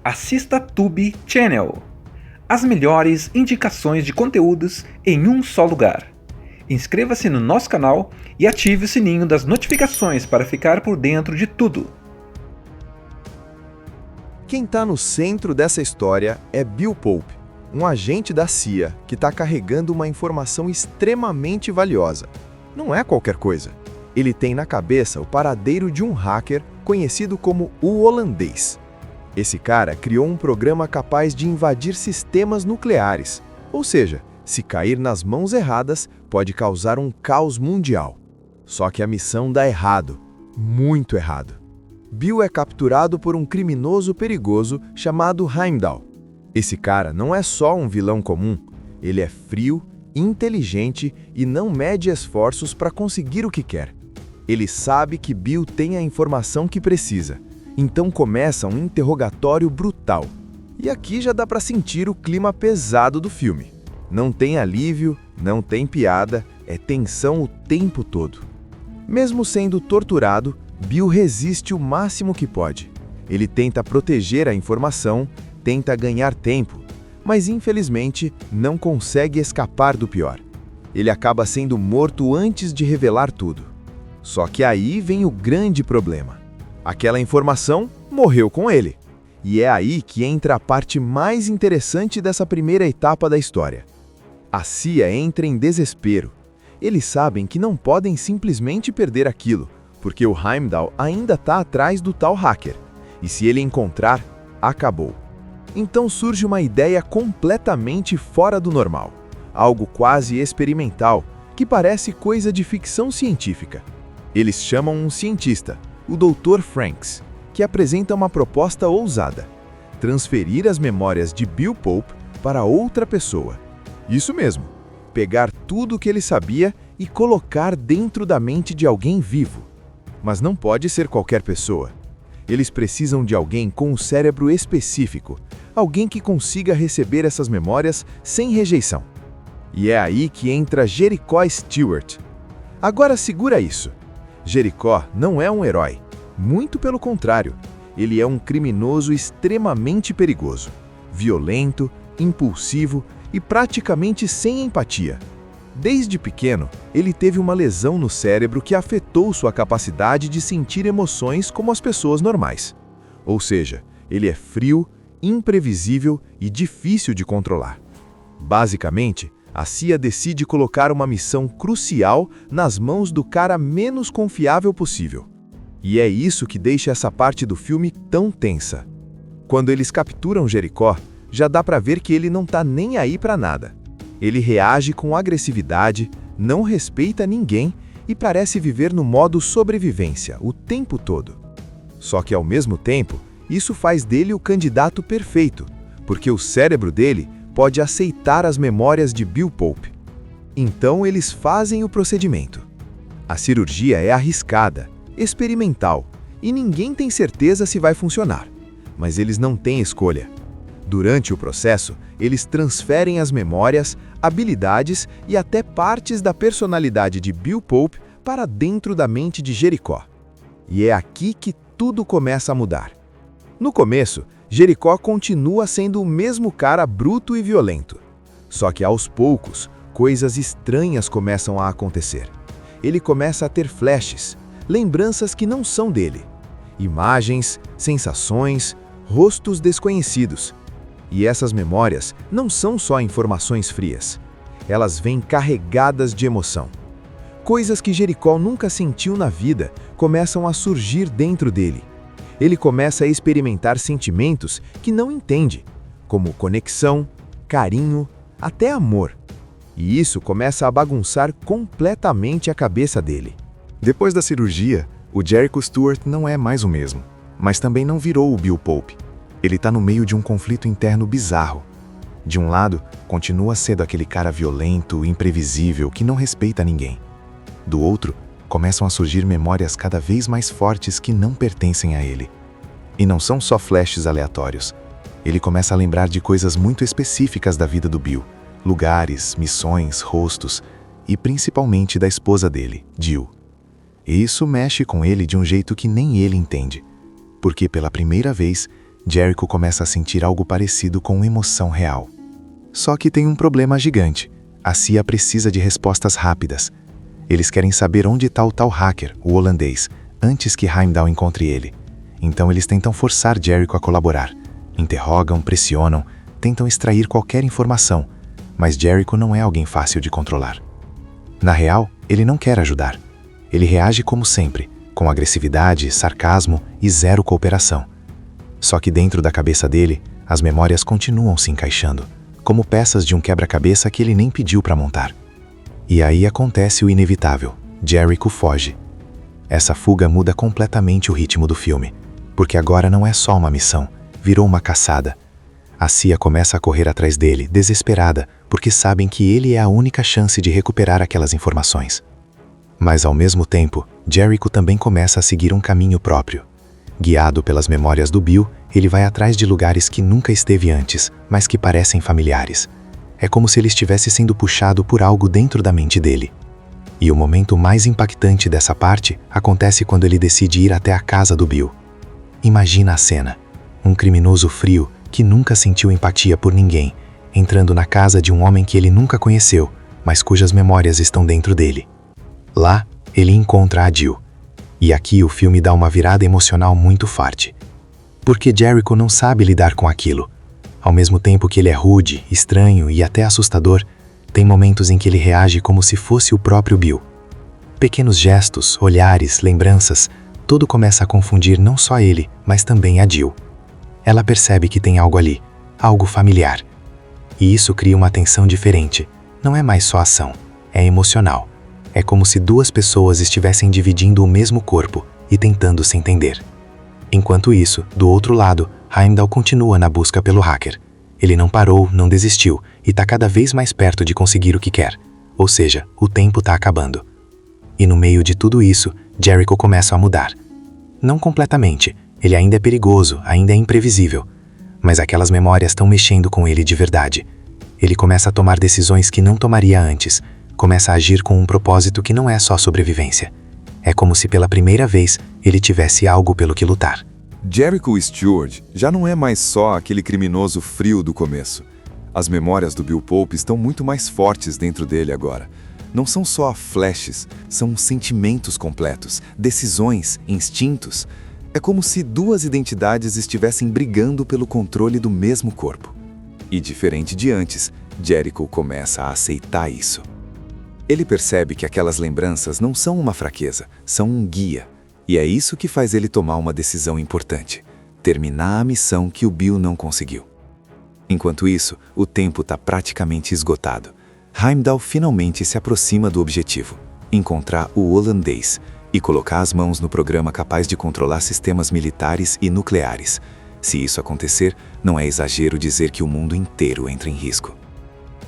Assista Tube Channel. As melhores indicações de conteúdos em um só lugar. Inscreva-se no nosso canal e ative o sininho das notificações para ficar por dentro de tudo. Quem está no centro dessa história é Bill Pope, um agente da CIA que está carregando uma informação extremamente valiosa. Não é qualquer coisa. Ele tem na cabeça o paradeiro de um hacker conhecido como o Holandês. Esse cara criou um programa capaz de invadir sistemas nucleares, ou seja, se cair nas mãos erradas, pode causar um caos mundial. Só que a missão dá errado, muito errado. Bill é capturado por um criminoso perigoso chamado Heimdall. Esse cara não é só um vilão comum, ele é frio, inteligente e não mede esforços para conseguir o que quer. Ele sabe que Bill tem a informação que precisa, então começa um interrogatório brutal. E aqui já dá para sentir o clima pesado do filme. Não tem alívio, não tem piada, é tensão o tempo todo. Mesmo sendo torturado, Bill resiste o máximo que pode. Ele tenta proteger a informação, tenta ganhar tempo, mas infelizmente não consegue escapar do pior. Ele acaba sendo morto antes de revelar tudo. Só que aí vem o grande problema. Aquela informação morreu com ele. E é aí que entra a parte mais interessante dessa primeira etapa da história. A CIA entra em desespero. Eles sabem que não podem simplesmente perder aquilo, porque o Heimdall ainda está atrás do tal hacker. E se ele encontrar, acabou. Então surge uma ideia completamente fora do normal. Algo quase experimental, que parece coisa de ficção científica. Eles chamam um cientista, o Dr. Franks, que apresenta uma proposta ousada: transferir as memórias de Bill Pope para outra pessoa. Isso mesmo, pegar tudo o que ele sabia e colocar dentro da mente de alguém vivo. Mas não pode ser qualquer pessoa. Eles precisam de alguém com um cérebro específico, alguém que consiga receber essas memórias sem rejeição. E é aí que entra Jericho Stewart. Agora segura isso. Jericho não é um herói, muito pelo contrário, ele é um criminoso extremamente perigoso, violento, impulsivo e praticamente sem empatia. Desde pequeno, ele teve uma lesão no cérebro que afetou sua capacidade de sentir emoções como as pessoas normais. Ou seja, ele é frio, imprevisível e difícil de controlar. Basicamente, a CIA decide colocar uma missão crucial nas mãos do cara menos confiável possível. E é isso que deixa essa parte do filme tão tensa. Quando eles capturam Jericho, já dá pra ver que ele não tá nem aí pra nada. Ele reage com agressividade, não respeita ninguém e parece viver no modo sobrevivência o tempo todo. Só que ao mesmo tempo, isso faz dele o candidato perfeito, porque o cérebro dele pode aceitar as memórias de Bill Pope. Então eles fazem o procedimento. A cirurgia é arriscada, experimental, e ninguém tem certeza se vai funcionar. Mas eles não têm escolha. Durante o processo, eles transferem as memórias, habilidades e até partes da personalidade de Bill Pope para dentro da mente de Jericho. E é aqui que tudo começa a mudar. No começo, Jericho continua sendo o mesmo cara bruto e violento. Só que aos poucos, coisas estranhas começam a acontecer. Ele começa a ter flashes, lembranças que não são dele. Imagens, sensações, rostos desconhecidos. E essas memórias não são só informações frias. Elas vêm carregadas de emoção. Coisas que Jericho nunca sentiu na vida começam a surgir dentro dele. Ele começa a experimentar sentimentos que não entende, como conexão, carinho, até amor. E isso começa a bagunçar completamente a cabeça dele. Depois da cirurgia, o Jericho Stewart não é mais o mesmo, mas também não virou o Bill Pope. Ele está no meio de um conflito interno bizarro. De um lado, continua sendo aquele cara violento, imprevisível, que não respeita ninguém. Do outro, começam a surgir memórias cada vez mais fortes que não pertencem a ele. E não são só flashes aleatórios. Ele começa a lembrar de coisas muito específicas da vida do Bill, lugares, missões, rostos, e principalmente da esposa dele, Jill. E isso mexe com ele de um jeito que nem ele entende, porque pela primeira vez, Jericho começa a sentir algo parecido com emoção real. Só que tem um problema gigante. A CIA precisa de respostas rápidas. Eles querem saber onde está o tal hacker, o holandês, antes que Heimdall encontre ele. Então eles tentam forçar Jericho a colaborar. Interrogam, pressionam, tentam extrair qualquer informação, mas Jericho não é alguém fácil de controlar. Na real, ele não quer ajudar. Ele reage como sempre, com agressividade, sarcasmo e zero cooperação. Só que dentro da cabeça dele, as memórias continuam se encaixando, como peças de um quebra-cabeça que ele nem pediu para montar. E aí acontece o inevitável: Jericho foge. Essa fuga muda completamente o ritmo do filme, porque agora não é só uma missão, virou uma caçada. A CIA começa a correr atrás dele, desesperada, porque sabem que ele é a única chance de recuperar aquelas informações. Mas ao mesmo tempo, Jericho também começa a seguir um caminho próprio. Guiado pelas memórias do Bill, ele vai atrás de lugares que nunca esteve antes, mas que parecem familiares. É como se ele estivesse sendo puxado por algo dentro da mente dele. E o momento mais impactante dessa parte acontece quando ele decide ir até a casa do Bill. Imagina a cena. Um criminoso frio, que nunca sentiu empatia por ninguém, entrando na casa de um homem que ele nunca conheceu, mas cujas memórias estão dentro dele. Lá, ele encontra a Jill. E aqui o filme dá uma virada emocional muito forte. Porque Jericho não sabe lidar com aquilo. Ao mesmo tempo que ele é rude, estranho e até assustador, tem momentos em que ele reage como se fosse o próprio Bill. Pequenos gestos, olhares, lembranças, tudo começa a confundir não só ele, mas também a Jill. Ela percebe que tem algo ali, algo familiar. E isso cria uma tensão diferente. Não é mais só ação, é emocional. É como se duas pessoas estivessem dividindo o mesmo corpo e tentando se entender. Enquanto isso, do outro lado, Heimdall continua na busca pelo hacker. Ele não parou, não desistiu e está cada vez mais perto de conseguir o que quer. Ou seja, o tempo está acabando. E no meio de tudo isso, Jericho começa a mudar. Não completamente. Ele ainda é perigoso, ainda é imprevisível. Mas aquelas memórias estão mexendo com ele de verdade. Ele começa a tomar decisões que não tomaria antes. Começa a agir com um propósito que não é só sobrevivência. É como se pela primeira vez ele tivesse algo pelo que lutar. Jericho Stewart já não é mais só aquele criminoso frio do começo. As memórias do Bill Pope estão muito mais fortes dentro dele agora. Não são só flashes, são sentimentos completos, decisões, instintos. É como se duas identidades estivessem brigando pelo controle do mesmo corpo. E diferente de antes, Jericho começa a aceitar isso. Ele percebe que aquelas lembranças não são uma fraqueza, são um guia. E é isso que faz ele tomar uma decisão importante: terminar a missão que o Bill não conseguiu. Enquanto isso, o tempo está praticamente esgotado. Heimdall finalmente se aproxima do objetivo: encontrar o holandês e colocar as mãos no programa capaz de controlar sistemas militares e nucleares. Se isso acontecer, não é exagero dizer que o mundo inteiro entra em risco.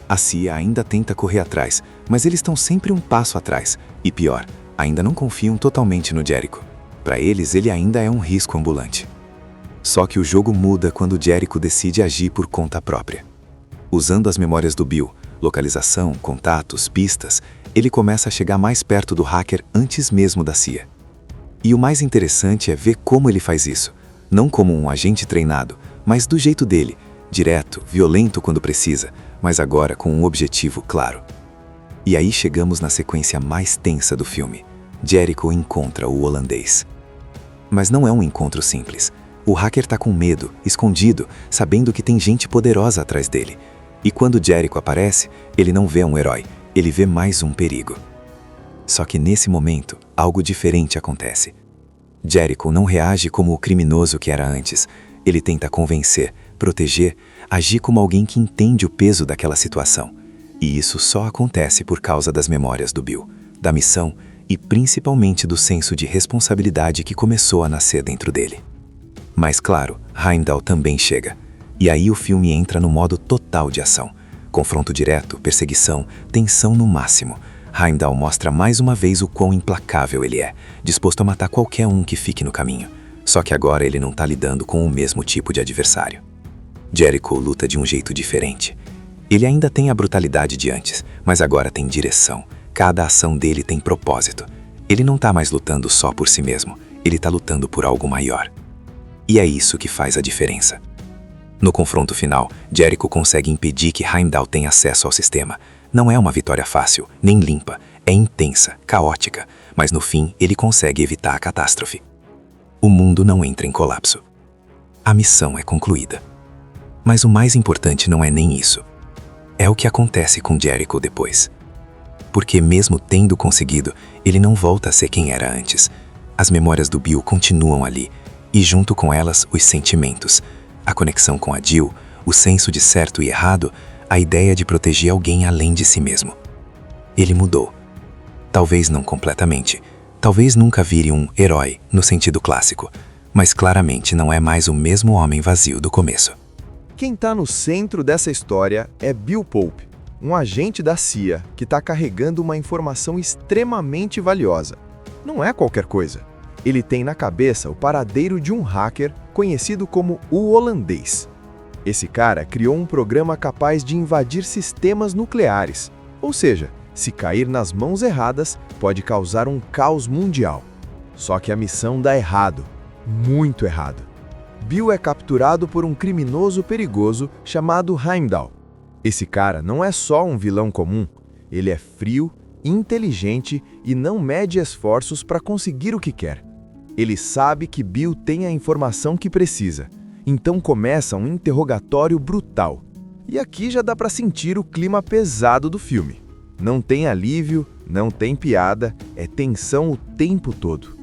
A CIA ainda tenta correr atrás, mas eles estão sempre um passo atrás. E pior, ainda não confiam totalmente no Jericho. Para eles, ele ainda é um risco ambulante. Só que o jogo muda quando Jericho decide agir por conta própria. Usando as memórias do Bill, localização, contatos, pistas, ele começa a chegar mais perto do hacker antes mesmo da CIA. E o mais interessante é ver como ele faz isso. Não como um agente treinado, mas do jeito dele, direto, violento quando precisa, mas agora com um objetivo claro. E aí chegamos na sequência mais tensa do filme. Jericho encontra o holandês. Mas não é um encontro simples. O hacker está com medo, escondido, sabendo que tem gente poderosa atrás dele. E quando Jericho aparece, ele não vê um herói, ele vê mais um perigo. Só que nesse momento, algo diferente acontece. Jericho não reage como o criminoso que era antes. Ele tenta convencer, proteger, agir como alguém que entende o peso daquela situação. E isso só acontece por causa das memórias do Bill, da missão e principalmente do senso de responsabilidade que começou a nascer dentro dele. Mas claro, Heimdall também chega. E aí o filme entra no modo total de ação. Confronto direto, perseguição, tensão no máximo. Heimdall mostra mais uma vez o quão implacável ele é, disposto a matar qualquer um que fique no caminho. Só que agora ele não está lidando com o mesmo tipo de adversário. Jericho luta de um jeito diferente. Ele ainda tem a brutalidade de antes, mas agora tem direção. Cada ação dele tem propósito. Ele não está mais lutando só por si mesmo, ele está lutando por algo maior. E é isso que faz a diferença. No confronto final, Jericho consegue impedir que Heimdall tenha acesso ao sistema. Não é uma vitória fácil, nem limpa, é intensa, caótica, mas no fim ele consegue evitar a catástrofe. O mundo não entra em colapso. A missão é concluída. Mas o mais importante não é nem isso. É o que acontece com Jericho depois. Porque mesmo tendo conseguido, ele não volta a ser quem era antes. As memórias do Bill continuam ali, e junto com elas os sentimentos, a conexão com a Jill, o senso de certo e errado, a ideia de proteger alguém além de si mesmo. Ele mudou. Talvez não completamente, talvez nunca vire um herói no sentido clássico, mas claramente não é mais o mesmo homem vazio do começo. Quem está no centro dessa história é Bill Pope, um agente da CIA que está carregando uma informação extremamente valiosa. Não é qualquer coisa. Ele tem na cabeça o paradeiro de um hacker conhecido como o Holandês. Esse cara criou um programa capaz de invadir sistemas nucleares, ou seja, se cair nas mãos erradas, pode causar um caos mundial. Só que a missão dá errado, muito errado. Bill é capturado por um criminoso perigoso chamado Heimdall. Esse cara não é só um vilão comum, ele é frio, inteligente e não mede esforços para conseguir o que quer. Ele sabe que Bill tem a informação que precisa, então começa um interrogatório brutal. E aqui já dá para sentir o clima pesado do filme. Não tem alívio, não tem piada, é tensão o tempo todo.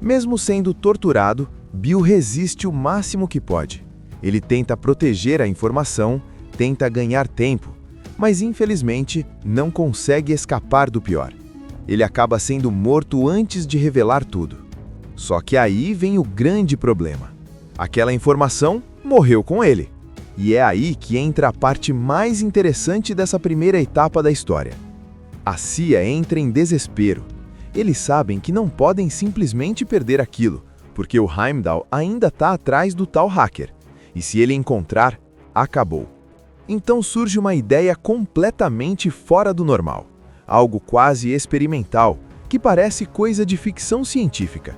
Mesmo sendo torturado, Bill resiste o máximo que pode. Ele tenta proteger a informação, tenta ganhar tempo, mas infelizmente não consegue escapar do pior. Ele acaba sendo morto antes de revelar tudo. Só que aí vem o grande problema. Aquela informação morreu com ele. E é aí que entra a parte mais interessante dessa primeira etapa da história. A CIA entra em desespero. Eles sabem que não podem simplesmente perder aquilo, porque o Heimdall ainda está atrás do tal hacker. E se ele encontrar, acabou. Então surge uma ideia completamente fora do normal. Algo quase experimental, que parece coisa de ficção científica.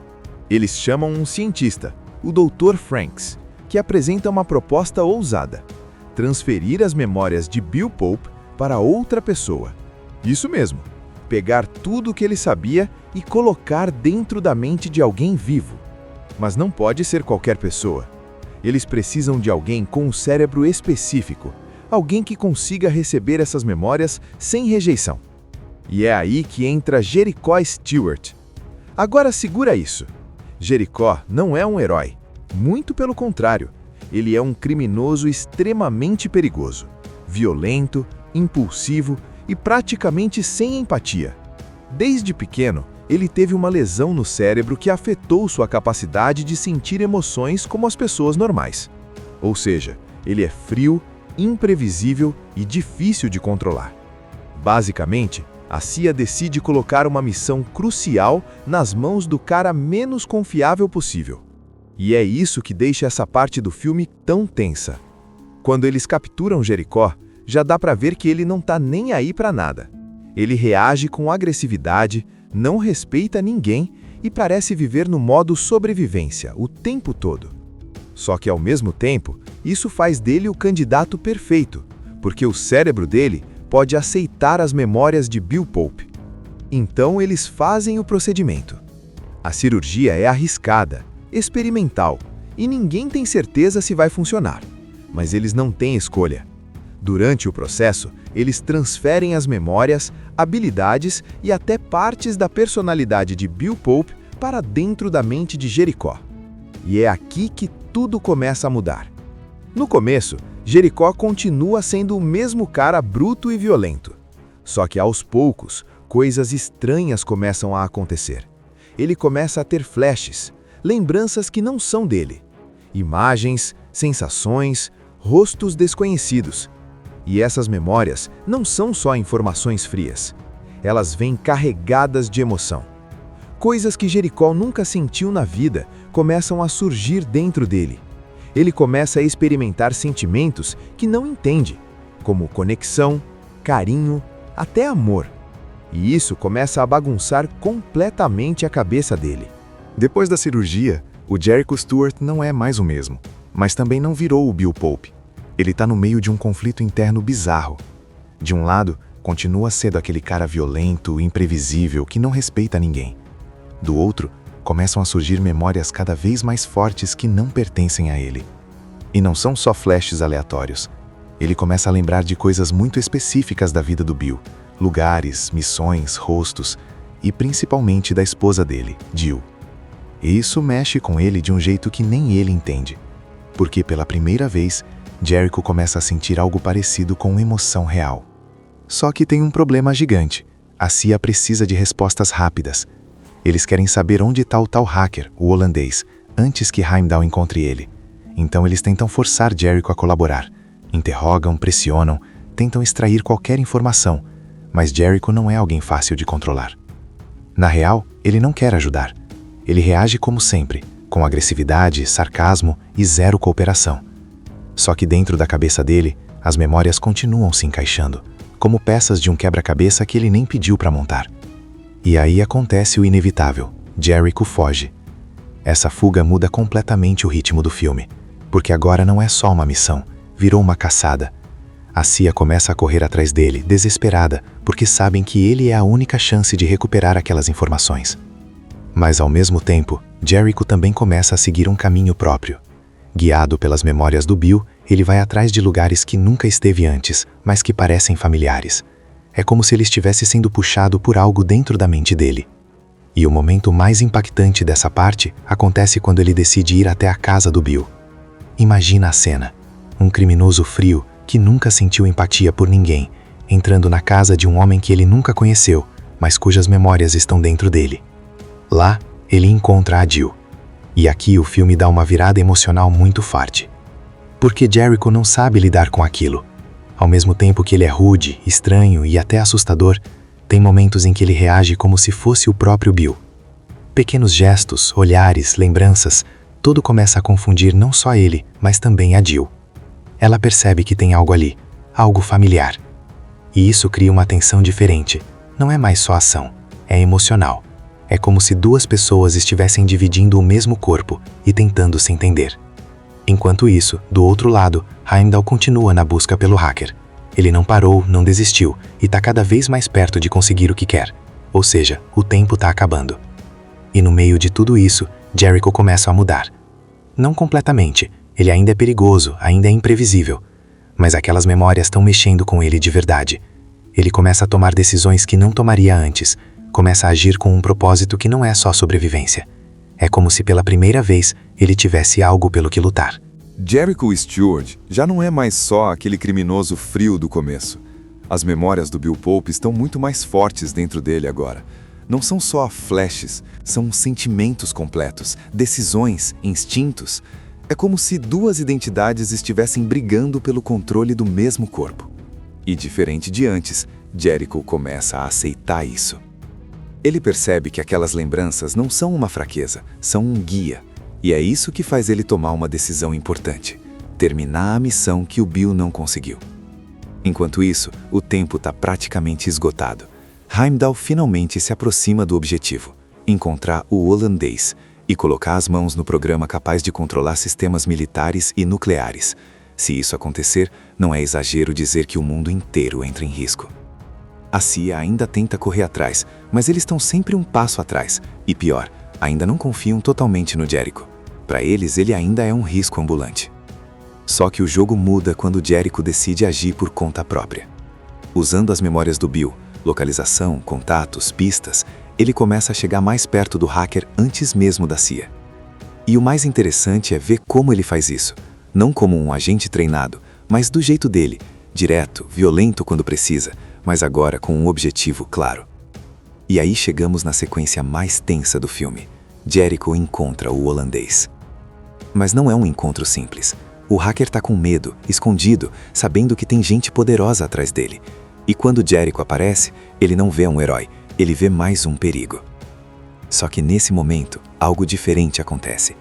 Eles chamam um cientista, o Dr. Franks, que apresenta uma proposta ousada: transferir as memórias de Bill Pope para outra pessoa. Isso mesmo, pegar tudo o que ele sabia e colocar dentro da mente de alguém vivo. Mas não pode ser qualquer pessoa. Eles precisam de alguém com um cérebro específico, alguém que consiga receber essas memórias sem rejeição. E é aí que entra Jericho Stewart. Agora segura isso. Jericho não é um herói, muito pelo contrário, ele é um criminoso extremamente perigoso, violento, impulsivo e praticamente sem empatia. Desde pequeno, ele teve uma lesão no cérebro que afetou sua capacidade de sentir emoções como as pessoas normais. Ou seja, ele é frio, imprevisível e difícil de controlar. Basicamente, a CIA decide colocar uma missão crucial nas mãos do cara menos confiável possível. E é isso que deixa essa parte do filme tão tensa. Quando eles capturam Jericho, já dá pra ver que ele não tá nem aí pra nada. Ele reage com agressividade, não respeita ninguém e parece viver no modo sobrevivência o tempo todo. Só que ao mesmo tempo, isso faz dele o candidato perfeito, porque o cérebro dele pode aceitar as memórias de Bill Pope. Então eles fazem o procedimento. A cirurgia é arriscada, experimental, e ninguém tem certeza se vai funcionar. Mas eles não têm escolha. Durante o processo, eles transferem as memórias, habilidades e até partes da personalidade de Bill Pope para dentro da mente de Jericho. E é aqui que tudo começa a mudar. No começo, Jericho continua sendo o mesmo cara bruto e violento. Só que aos poucos, coisas estranhas começam a acontecer. Ele começa a ter flashes, lembranças que não são dele. Imagens, sensações, rostos desconhecidos. E essas memórias não são só informações frias. Elas vêm carregadas de emoção. Coisas que Jericho nunca sentiu na vida começam a surgir dentro dele. Ele começa a experimentar sentimentos que não entende, como conexão, carinho, até amor. E isso começa a bagunçar completamente a cabeça dele. Depois da cirurgia, O Jericho Stewart não é mais o mesmo, mas também não virou o Bill Pope. Ele tá no meio de um conflito interno bizarro. De um lado, continua sendo aquele cara violento, imprevisível, que não respeita ninguém. Do outro, começam a surgir memórias cada vez mais fortes que não pertencem a ele. E não são só flashes aleatórios. Ele começa a lembrar de coisas muito específicas da vida do Bill, lugares, missões, rostos, e principalmente da esposa dele, Jill. E isso mexe com ele de um jeito que nem ele entende, porque pela primeira vez, Jericho começa a sentir algo parecido com emoção real. Só que tem um problema gigante. A CIA precisa de respostas rápidas. Eles querem saber onde está o tal hacker, o holandês, antes que Heimdall encontre ele. Então eles tentam forçar Jericho a colaborar. Interrogam, pressionam, tentam extrair qualquer informação, mas Jericho não é alguém fácil de controlar. Na real, ele não quer ajudar. Ele reage como sempre, com agressividade, sarcasmo e zero cooperação. Só que dentro da cabeça dele, as memórias continuam se encaixando, como peças de um quebra-cabeça que ele nem pediu para montar. E aí acontece o inevitável: Jericho foge. Essa fuga muda completamente o ritmo do filme, porque agora não é só uma missão, virou uma caçada. A CIA começa a correr atrás dele, desesperada, porque sabem que ele é a única chance de recuperar aquelas informações. Mas ao mesmo tempo, Jericho também começa a seguir um caminho próprio. Guiado pelas memórias do Bill, ele vai atrás de lugares que nunca esteve antes, mas que parecem familiares. É como se ele estivesse sendo puxado por algo dentro da mente dele. E o momento mais impactante dessa parte acontece quando ele decide ir até a casa do Bill. Imagina a cena. Um criminoso frio, que nunca sentiu empatia por ninguém, entrando na casa de um homem que ele nunca conheceu, mas cujas memórias estão dentro dele. Lá, ele encontra a Jill. E aqui o filme dá uma virada emocional muito forte. Porque Jericho não sabe lidar com aquilo. Ao mesmo tempo que ele é rude, estranho e até assustador, tem momentos em que ele reage como se fosse o próprio Bill. Pequenos gestos, olhares, lembranças, tudo começa a confundir não só ele, mas também a Jill. Ela percebe que tem algo ali, algo familiar. E isso cria uma tensão diferente. Não é mais só ação, é emocional. É como se duas pessoas estivessem dividindo o mesmo corpo e tentando se entender. Enquanto isso, do outro lado, Heimdall continua na busca pelo hacker. Ele não parou, não desistiu e está cada vez mais perto de conseguir o que quer. Ou seja, o tempo está acabando. E no meio de tudo isso, Jericho começa a mudar. Não completamente. Ele ainda é perigoso, ainda é imprevisível. Mas aquelas memórias estão mexendo com ele de verdade. Ele começa a tomar decisões que não tomaria antes. Começa a agir com um propósito que não é só sobrevivência. É como se pela primeira vez ele tivesse algo pelo que lutar. Jericho Stewart já não é mais só aquele criminoso frio do começo. As memórias do Bill Pope estão muito mais fortes dentro dele agora. Não são só flashes, são sentimentos completos, decisões, instintos. É como se duas identidades estivessem brigando pelo controle do mesmo corpo. E diferente de antes, Jericho começa a aceitar isso. Ele percebe que aquelas lembranças não são uma fraqueza, são um guia. E é isso que faz ele tomar uma decisão importante: terminar a missão que o Bill não conseguiu. Enquanto isso, o tempo está praticamente esgotado. Heimdall finalmente se aproxima do objetivo: encontrar o holandês e colocar as mãos no programa capaz de controlar sistemas militares e nucleares. Se isso acontecer, não é exagero dizer que o mundo inteiro entra em risco. A CIA ainda tenta correr atrás, mas eles estão sempre um passo atrás. E pior, ainda não confiam totalmente no Jericho. Para eles, ele ainda é um risco ambulante. Só que o jogo muda quando Jericho decide agir por conta própria. Usando as memórias do Bill, localização, contatos, pistas, ele começa a chegar mais perto do hacker antes mesmo da CIA. E o mais interessante é ver como ele faz isso. Não como um agente treinado, mas do jeito dele, direto, violento quando precisa, mas agora com um objetivo claro. E aí chegamos na sequência mais tensa do filme. Jericho encontra o holandês. Mas não é um encontro simples. O hacker está com medo, escondido, sabendo que tem gente poderosa atrás dele. E quando Jericho aparece, ele não vê um herói, ele vê mais um perigo. Só que nesse momento, algo diferente acontece.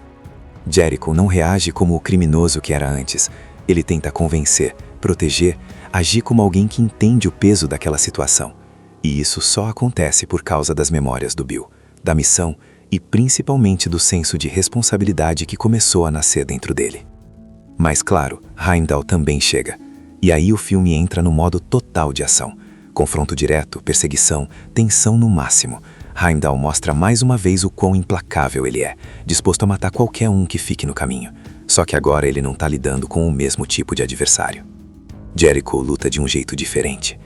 Jericho não reage como o criminoso que era antes. Ele tenta convencer, proteger, agir como alguém que entende o peso daquela situação. E isso só acontece por causa das memórias do Bill, da missão e principalmente do senso de responsabilidade que começou a nascer dentro dele. Mas claro, Heimdall também chega. E aí o filme entra no modo total de ação. Confronto direto, perseguição, tensão no máximo. Heimdall mostra mais uma vez o quão implacável ele é, disposto a matar qualquer um que fique no caminho. Só que agora ele não está lidando com o mesmo tipo de adversário. Jericho luta de um jeito diferente.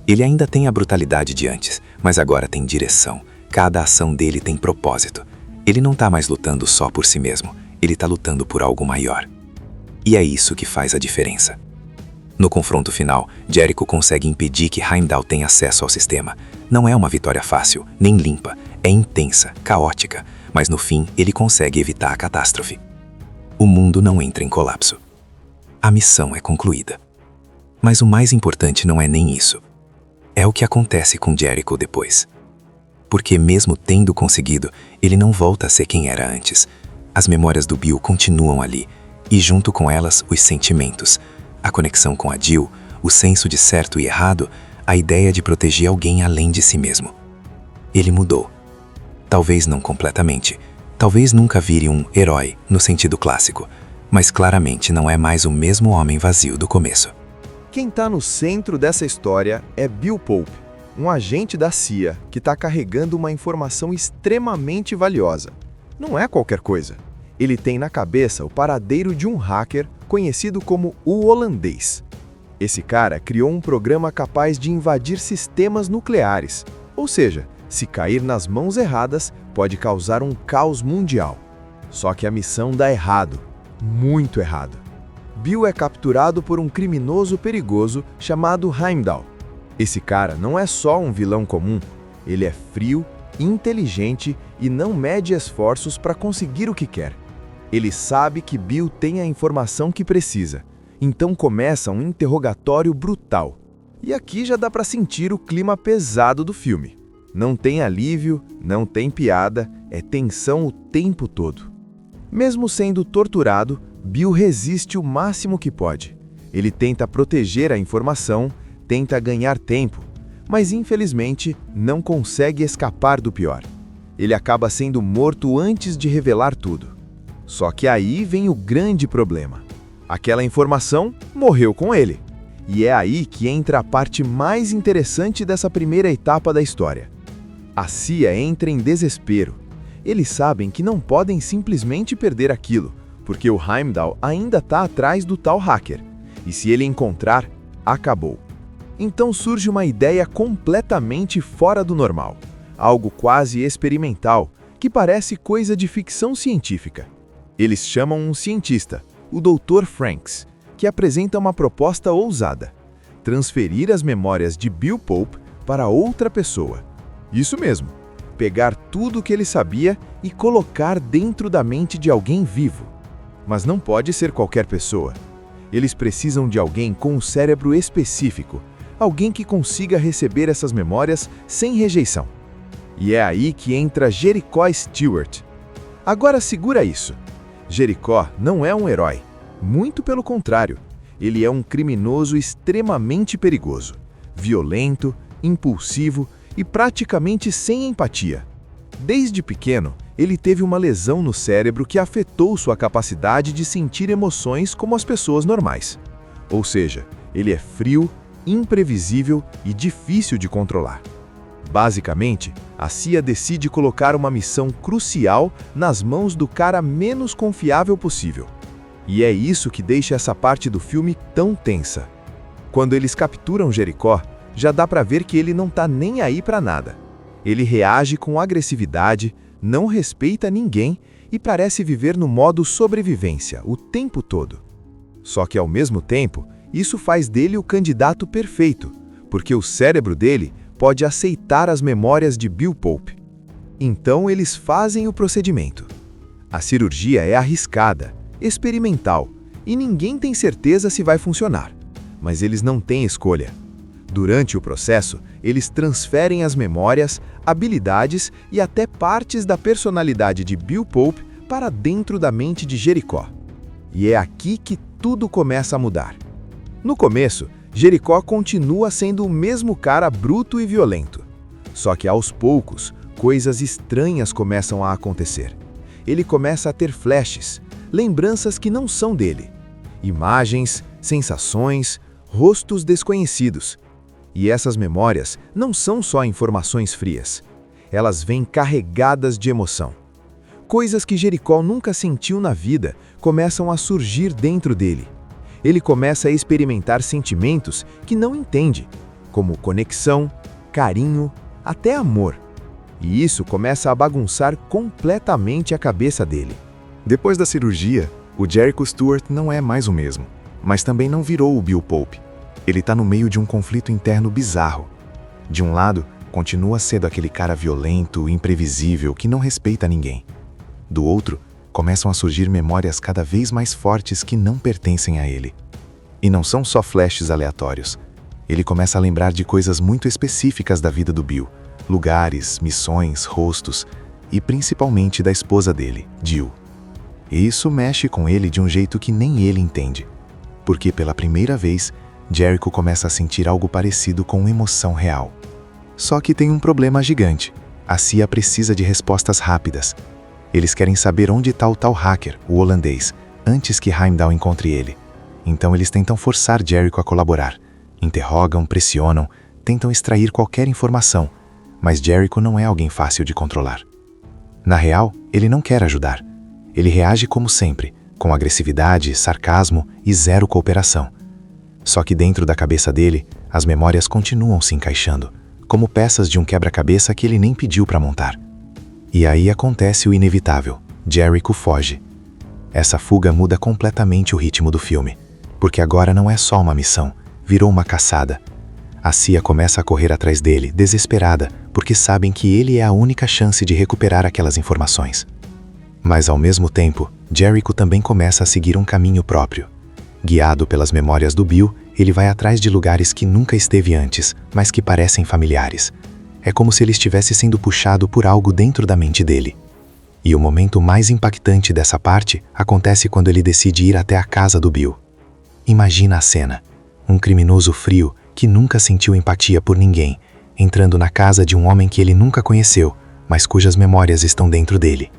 Ele ainda tem a brutalidade de antes, mas agora tem direção. Cada ação dele tem propósito. Ele não está mais lutando só por si mesmo, ele está lutando por algo maior. E é isso que faz a diferença. No confronto final, Jericho consegue impedir que Heimdall tenha acesso ao sistema. Não é uma vitória fácil, nem limpa, é intensa, caótica, mas no fim ele consegue evitar a catástrofe. O mundo não entra em colapso. A missão é concluída. Mas o mais importante não é nem isso. É o que acontece com Jericho depois. Porque mesmo tendo conseguido, ele não volta a ser quem era antes. As memórias do Bill continuam ali, e junto com elas os sentimentos, a conexão com a Jill, o senso de certo e errado, a ideia de proteger alguém além de si mesmo. Ele mudou. Talvez não completamente, talvez nunca vire um herói no sentido clássico, mas claramente não é mais o mesmo homem vazio do começo. Quem está no centro dessa história é Bill Pope, um agente da CIA que está carregando uma informação extremamente valiosa. Não é qualquer coisa. Ele tem na cabeça o paradeiro de um hacker conhecido como o Holandês. Esse cara criou um programa capaz de invadir sistemas nucleares, ou seja, se cair nas mãos erradas, pode causar um caos mundial. Só que a missão dá errado, muito errado. Bill é capturado por um criminoso perigoso chamado Heimdall. Esse cara não é só um vilão comum, ele é frio, inteligente e não mede esforços para conseguir o que quer. Ele sabe que Bill tem a informação que precisa, então começa um interrogatório brutal. E aqui já dá para sentir o clima pesado do filme. Não tem alívio, não tem piada, é tensão o tempo todo. Mesmo sendo torturado, Bill resiste o máximo que pode. Ele tenta proteger a informação, tenta ganhar tempo, mas infelizmente não consegue escapar do pior. Ele acaba sendo morto antes de revelar tudo. Só que aí vem o grande problema. Aquela informação morreu com ele. E é aí que entra a parte mais interessante dessa primeira etapa da história. A CIA entra em desespero. Eles sabem que não podem simplesmente perder aquilo, porque o Heimdall ainda está atrás do tal hacker. E se ele encontrar, acabou. Então surge uma ideia completamente fora do normal. Algo quase experimental, que parece coisa de ficção científica. Eles chamam um cientista, o Dr. Franks, que apresenta uma proposta ousada: transferir as memórias de Bill Pope para outra pessoa. Isso mesmo, pegar tudo o que ele sabia e colocar dentro da mente de alguém vivo. Mas não pode ser qualquer pessoa. Eles precisam de alguém com um cérebro específico, alguém que consiga receber essas memórias sem rejeição. E é aí que entra Jericho Stewart. Agora segura isso. Jericho não é um herói, muito pelo contrário. Ele é um criminoso extremamente perigoso, violento, impulsivo e praticamente sem empatia. Desde pequeno, ele teve uma lesão no cérebro que afetou sua capacidade de sentir emoções como as pessoas normais. Ou seja, ele é frio, imprevisível e difícil de controlar. Basicamente, a CIA decide colocar uma missão crucial nas mãos do cara menos confiável possível. E é isso que deixa essa parte do filme tão tensa. Quando eles capturam Jericho, já dá pra ver que ele não tá nem aí pra nada. Ele reage com agressividade, não respeita ninguém e parece viver no modo sobrevivência o tempo todo. Só que ao mesmo tempo, isso faz dele o candidato perfeito, porque o cérebro dele pode aceitar as memórias de Bill Pope. Então eles fazem o procedimento. A cirurgia é arriscada, experimental, e ninguém tem certeza se vai funcionar. Mas eles não têm escolha. Durante o processo, eles transferem as memórias, habilidades e até partes da personalidade de Bill Pope para dentro da mente de Jericho. E é aqui que tudo começa a mudar. No começo, Jericho continua sendo o mesmo cara bruto e violento. Só que aos poucos, coisas estranhas começam a acontecer. Ele começa a ter flashes, lembranças que não são dele. Imagens, sensações, rostos desconhecidos. E essas memórias não são só informações frias. Elas vêm carregadas de emoção. Coisas que Jericó nunca sentiu na vida começam a surgir dentro dele. Ele começa a experimentar sentimentos que não entende, como conexão, carinho, até amor. E isso começa a bagunçar completamente a cabeça dele. Depois da cirurgia, o Jericho Stewart não é mais o mesmo, mas também não virou o Bill Pope. Ele está no meio de um conflito interno bizarro. De um lado, continua sendo aquele cara violento, imprevisível, que não respeita ninguém. Do outro, começam a surgir memórias cada vez mais fortes que não pertencem a ele. E não são só flashes aleatórios. Ele começa a lembrar de coisas muito específicas da vida do Bill, lugares, missões, rostos, e principalmente da esposa dele, Jill. E isso mexe com ele de um jeito que nem ele entende. Porque pela primeira vez, Jericho começa a sentir algo parecido com emoção real. Só que tem um problema gigante. A CIA precisa de respostas rápidas. Eles querem saber onde está o tal hacker, o holandês, antes que Heimdall encontre ele. Então eles tentam forçar Jericho a colaborar. Interrogam, pressionam, tentam extrair qualquer informação. Mas Jericho não é alguém fácil de controlar. Na real, ele não quer ajudar. Ele reage como sempre, com agressividade, sarcasmo e zero cooperação. Só que dentro da cabeça dele, as memórias continuam se encaixando, como peças de um quebra-cabeça que ele nem pediu para montar. E aí acontece o inevitável. Jericho foge. Essa fuga muda completamente o ritmo do filme, porque agora não é só uma missão, virou uma caçada. A CIA começa a correr atrás dele, desesperada, porque sabem que ele é a única chance de recuperar aquelas informações. Mas ao mesmo tempo, Jericho também começa a seguir um caminho próprio. Guiado pelas memórias do Bill, ele vai atrás de lugares que nunca esteve antes, mas que parecem familiares. É como se ele estivesse sendo puxado por algo dentro da mente dele. E o momento mais impactante dessa parte acontece quando ele decide ir até a casa do Bill. Imagina a cena. Um criminoso frio, que nunca sentiu empatia por ninguém, entrando na casa de um homem que ele nunca conheceu, mas cujas memórias estão dentro dele.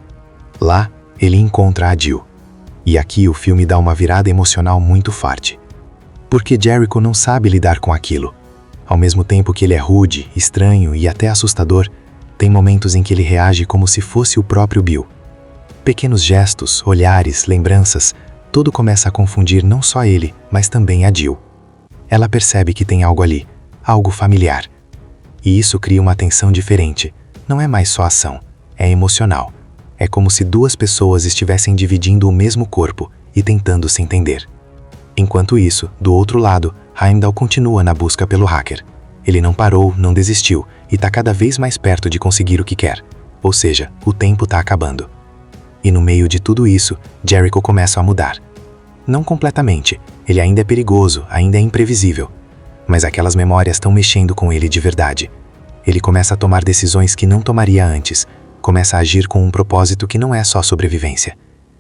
Lá, ele encontra a Jill. E aqui o filme dá uma virada emocional muito forte. Porque Jericho não sabe lidar com aquilo. Ao mesmo tempo que ele é rude, estranho e até assustador, tem momentos em que ele reage como se fosse o próprio Bill. Pequenos gestos, olhares, lembranças, tudo começa a confundir não só ele, mas também a Jill. Ela percebe que tem algo ali, algo familiar. E isso cria uma tensão diferente. Não é mais só ação, é emocional. É como se duas pessoas estivessem dividindo o mesmo corpo e tentando se entender. Enquanto isso, do outro lado, Heimdall continua na busca pelo hacker. Ele não parou, não desistiu e está cada vez mais perto de conseguir o que quer. Ou seja, o tempo está acabando. E no meio de tudo isso, Jericho começa a mudar. Não completamente, ele ainda é perigoso, ainda é imprevisível. Mas aquelas memórias estão mexendo com ele de verdade. Ele começa a tomar decisões que não tomaria antes, começa a agir com um propósito que não é só sobrevivência.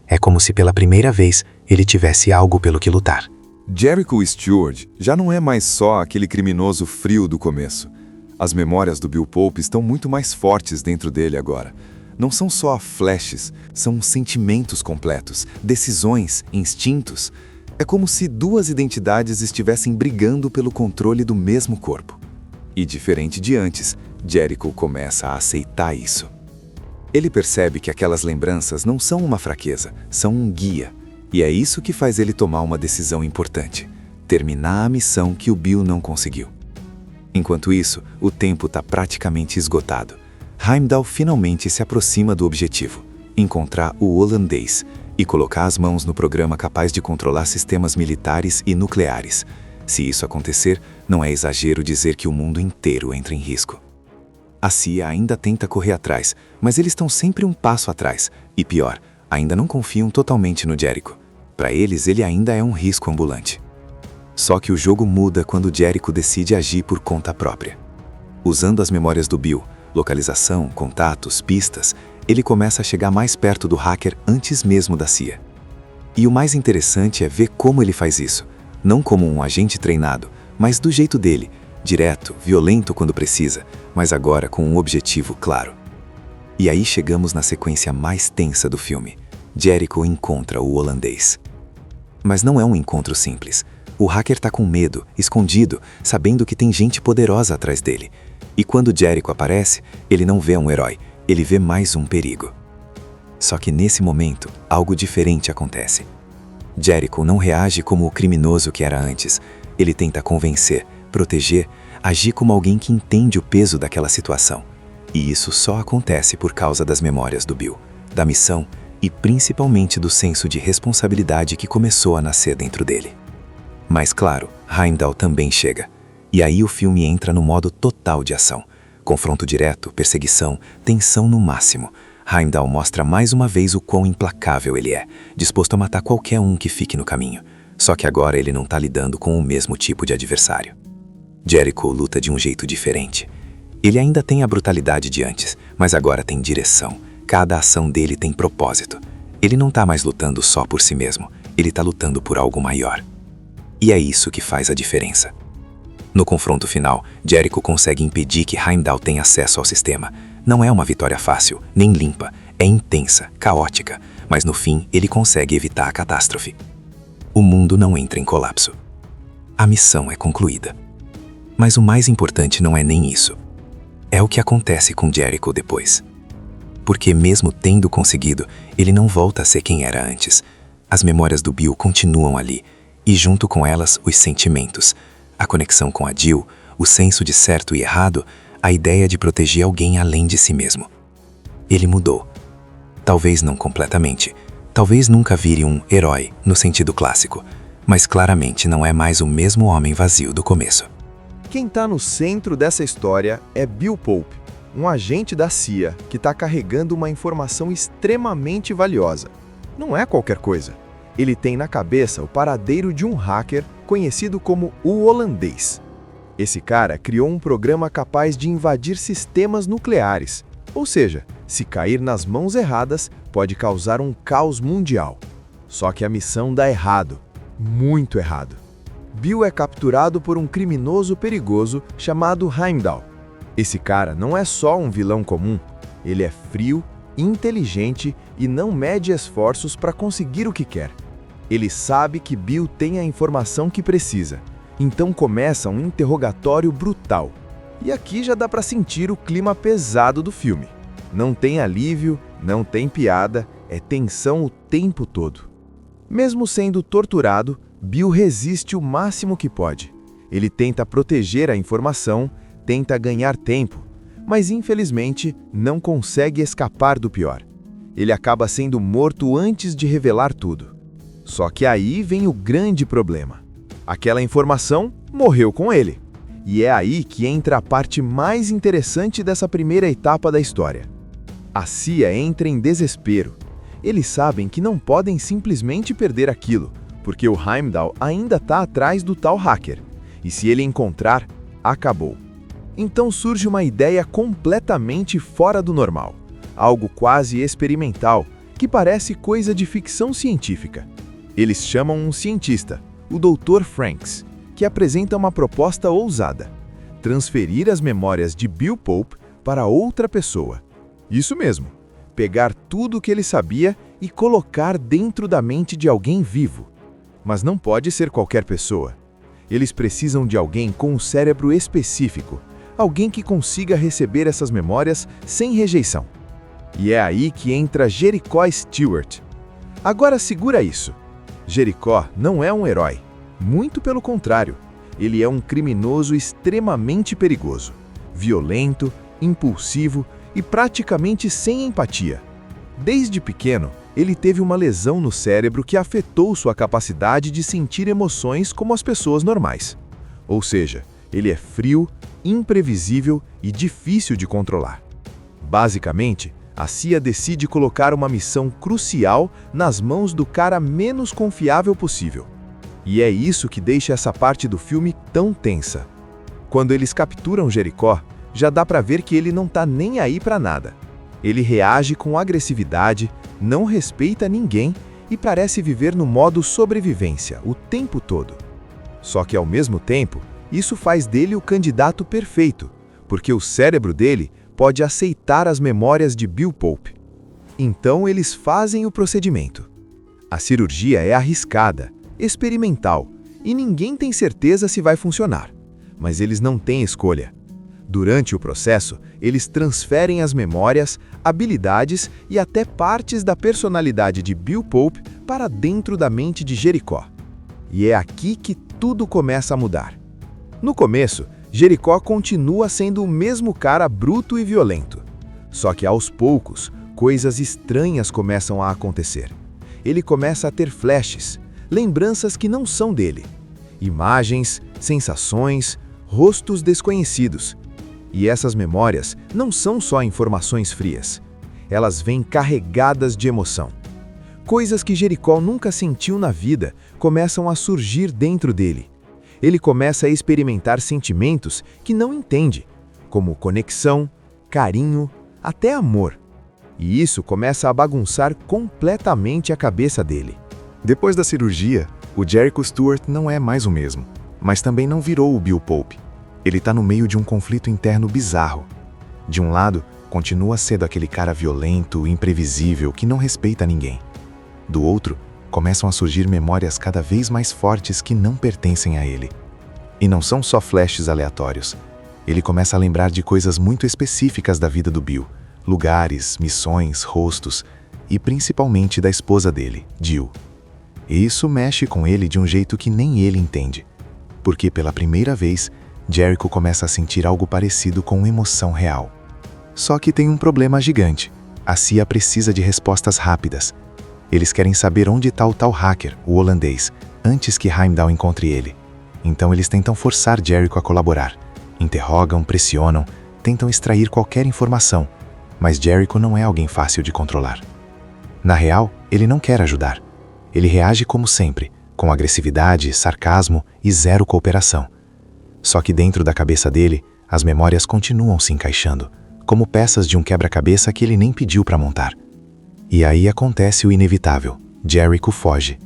É como se pela primeira vez ele tivesse algo pelo que lutar. Jericho Stewart já não é mais só aquele criminoso frio do começo. As memórias do Bill Pope estão muito mais fortes dentro dele agora. Não são só flashes, são sentimentos completos, decisões, instintos. É como se duas identidades estivessem brigando pelo controle do mesmo corpo. E diferente de antes, Jericho começa a aceitar isso. Ele percebe que aquelas lembranças não são uma fraqueza, são um guia. E é isso que faz ele tomar uma decisão importante: terminar a missão que o Bill não conseguiu. Enquanto isso, o tempo está praticamente esgotado. Heimdall finalmente se aproxima do objetivo: encontrar o holandês e colocar as mãos no programa capaz de controlar sistemas militares e nucleares. Se isso acontecer, não é exagero dizer que o mundo inteiro entra em risco. A CIA ainda tenta correr atrás, mas eles estão sempre um passo atrás. E pior, ainda não confiam totalmente no Jericho. Para eles, ele ainda é um risco ambulante. Só que o jogo muda quando Jericho decide agir por conta própria. Usando as memórias do Bill, localização, contatos, pistas, ele começa a chegar mais perto do hacker antes mesmo da CIA. E o mais interessante é ver como ele faz isso. Não como um agente treinado, mas do jeito dele, direto, violento quando precisa, mas agora com um objetivo claro: E aí chegamos na sequência mais tensa do filme. Jericho encontra o holandês. Mas não é um encontro simples. O hacker tá com medo, escondido, sabendo que tem gente poderosa atrás dele. E quando Jericho aparece, ele não vê um herói, ele vê mais um perigo. Só que nesse momento, algo diferente acontece. Jericho não reage como o criminoso que era antes. Ele tenta convencer, proteger, agir como alguém que entende o peso daquela situação. E isso só acontece por causa das memórias do Bill, da missão e principalmente do senso de responsabilidade que começou a nascer dentro dele. Mas claro, Heimdall também chega. E aí o filme entra no modo total de ação. Confronto direto, perseguição, tensão no máximo. Heimdall mostra mais uma vez o quão implacável ele é, disposto a matar qualquer um que fique no caminho. Só que agora ele não está lidando com o mesmo tipo de adversário. Jericho luta de um jeito diferente. Ele ainda tem a brutalidade de antes, mas agora tem direção. Cada ação dele tem propósito. Ele não está mais lutando só por si mesmo, ele está lutando por algo maior. E é isso que faz a diferença. No confronto final, Jericho consegue impedir que Heimdall tenha acesso ao sistema. Não é uma vitória fácil, nem limpa, é intensa, caótica, mas no fim ele consegue evitar a catástrofe. O mundo não entra em colapso. A missão é concluída. Mas o mais importante não é nem isso. É o que acontece com Jericho depois. Porque mesmo tendo conseguido, ele não volta a ser quem era antes. As memórias do Bill continuam ali, e junto com elas os sentimentos, a conexão com a Jill, o senso de certo e errado, a ideia de proteger alguém além de si mesmo. Ele mudou. Talvez não completamente, talvez nunca vire um herói no sentido clássico, mas claramente não é mais o mesmo homem vazio do começo. Quem está no centro dessa história é Bill Pope, um agente da CIA que está carregando uma informação extremamente valiosa. Não é qualquer coisa. Ele tem na cabeça o paradeiro de um hacker conhecido como o holandês. Esse cara criou um programa capaz de invadir sistemas nucleares, ou seja, se cair nas mãos erradas, pode causar um caos mundial. Só que a missão dá errado, muito errado. Bill é capturado por um criminoso perigoso chamado Heimdall. Esse cara não é só um vilão comum, ele é frio, inteligente e não mede esforços para conseguir o que quer. Ele sabe que Bill tem a informação que precisa, então começa um interrogatório brutal. E aqui já dá para sentir o clima pesado do filme. Não tem alívio, não tem piada, é tensão o tempo todo. Mesmo sendo torturado, Bill resiste o máximo que pode. Ele tenta proteger a informação, tenta ganhar tempo, mas infelizmente não consegue escapar do pior. Ele acaba sendo morto antes de revelar tudo. Só que aí vem o grande problema. Aquela informação morreu com ele. E é aí que entra a parte mais interessante dessa primeira etapa da história. A CIA entra em desespero. Eles sabem que não podem simplesmente perder aquilo, porque o Heimdall ainda está atrás do tal hacker. E se ele encontrar, acabou. Então surge uma ideia completamente fora do normal. Algo quase experimental, que parece coisa de ficção científica. Eles chamam um cientista, o Dr. Franks, que apresenta uma proposta ousada: transferir as memórias de Bill Pope para outra pessoa. Isso mesmo, pegar tudo o que ele sabia e colocar dentro da mente de alguém vivo. Mas não pode ser qualquer pessoa. Eles precisam de alguém com um cérebro específico, alguém que consiga receber essas memórias sem rejeição. E é aí que entra Jericho Stewart. Agora segura isso. Jericho não é um herói. Muito pelo contrário, ele é um criminoso extremamente perigoso, violento, impulsivo e praticamente sem empatia. Desde pequeno, ele teve uma lesão no cérebro que afetou sua capacidade de sentir emoções como as pessoas normais. Ou seja, ele é frio, imprevisível e difícil de controlar. Basicamente, a CIA decide colocar uma missão crucial nas mãos do cara menos confiável possível. E é isso que deixa essa parte do filme tão tensa. Quando eles capturam Jericho, já dá pra ver que ele não tá nem aí pra nada. Ele reage com agressividade, não respeita ninguém e parece viver no modo sobrevivência o tempo todo. Só que ao mesmo tempo, isso faz dele o candidato perfeito, porque o cérebro dele pode aceitar as memórias de Bill Pope. Então eles fazem o procedimento. A cirurgia é arriscada, experimental, e ninguém tem certeza se vai funcionar. Mas eles não têm escolha. Durante o processo, eles transferem as memórias, habilidades e até partes da personalidade de Bill Pope para dentro da mente de Jericó. E é aqui que tudo começa a mudar. No começo, Jericó continua sendo o mesmo cara bruto e violento. Só que aos poucos, coisas estranhas começam a acontecer. Ele começa a ter flashes, lembranças que não são dele. Imagens, sensações, rostos desconhecidos. E essas memórias não são só informações frias. Elas vêm carregadas de emoção. Coisas que Jericó nunca sentiu na vida começam a surgir dentro dele. Ele começa a experimentar sentimentos que não entende, como conexão, carinho, até amor. E isso começa a bagunçar completamente a cabeça dele. Depois da cirurgia, o Jericho Stewart não é mais o mesmo, mas também não virou o Bill Pope. Ele está no meio de um conflito interno bizarro. De um lado, continua sendo aquele cara violento, imprevisível, que não respeita ninguém. Do outro, começam a surgir memórias cada vez mais fortes que não pertencem a ele. E não são só flashes aleatórios. Ele começa a lembrar de coisas muito específicas da vida do Bill, lugares, missões, rostos, e principalmente da esposa dele, Jill. E isso mexe com ele de um jeito que nem ele entende. Porque pela primeira vez, Jericho começa a sentir algo parecido com emoção real. Só que tem um problema gigante. A CIA precisa de respostas rápidas. Eles querem saber onde está o tal hacker, o holandês, antes que Heimdall encontre ele. Então eles tentam forçar Jericho a colaborar. Interrogam, pressionam, tentam extrair qualquer informação. Mas Jericho não é alguém fácil de controlar. Na real, ele não quer ajudar. Ele reage como sempre, com agressividade, sarcasmo e zero cooperação. Só que dentro da cabeça dele, as memórias continuam se encaixando, como peças de um quebra-cabeça que ele nem pediu para montar. E aí acontece o inevitável. Jericho foge.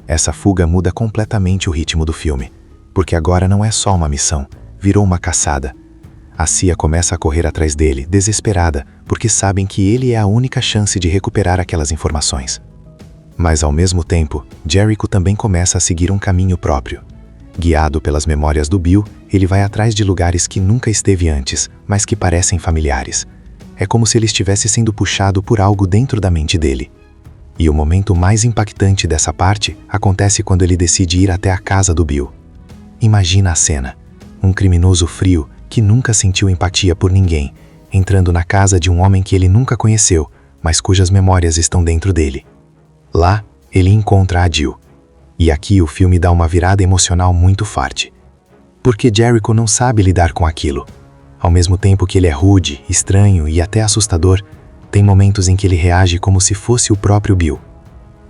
Essa fuga muda completamente o ritmo do filme, porque agora não é só uma missão, virou uma caçada. A CIA começa a correr atrás dele, desesperada, porque sabem que ele é a única chance de recuperar aquelas informações. Mas ao mesmo tempo, Jericho também começa a seguir um caminho próprio. Guiado pelas memórias do Bill, ele vai atrás de lugares que nunca esteve antes, mas que parecem familiares. É como se ele estivesse sendo puxado por algo dentro da mente dele. E o momento mais impactante dessa parte acontece quando ele decide ir até a casa do Bill. Imagina a cena. Um criminoso frio, que nunca sentiu empatia por ninguém, entrando na casa de um homem que ele nunca conheceu, mas cujas memórias estão dentro dele. Lá, ele encontra a Jill. E aqui o filme dá uma virada emocional muito forte. Porque Jericho não sabe lidar com aquilo. Ao mesmo tempo que ele é rude, estranho e até assustador, tem momentos em que ele reage como se fosse o próprio Bill.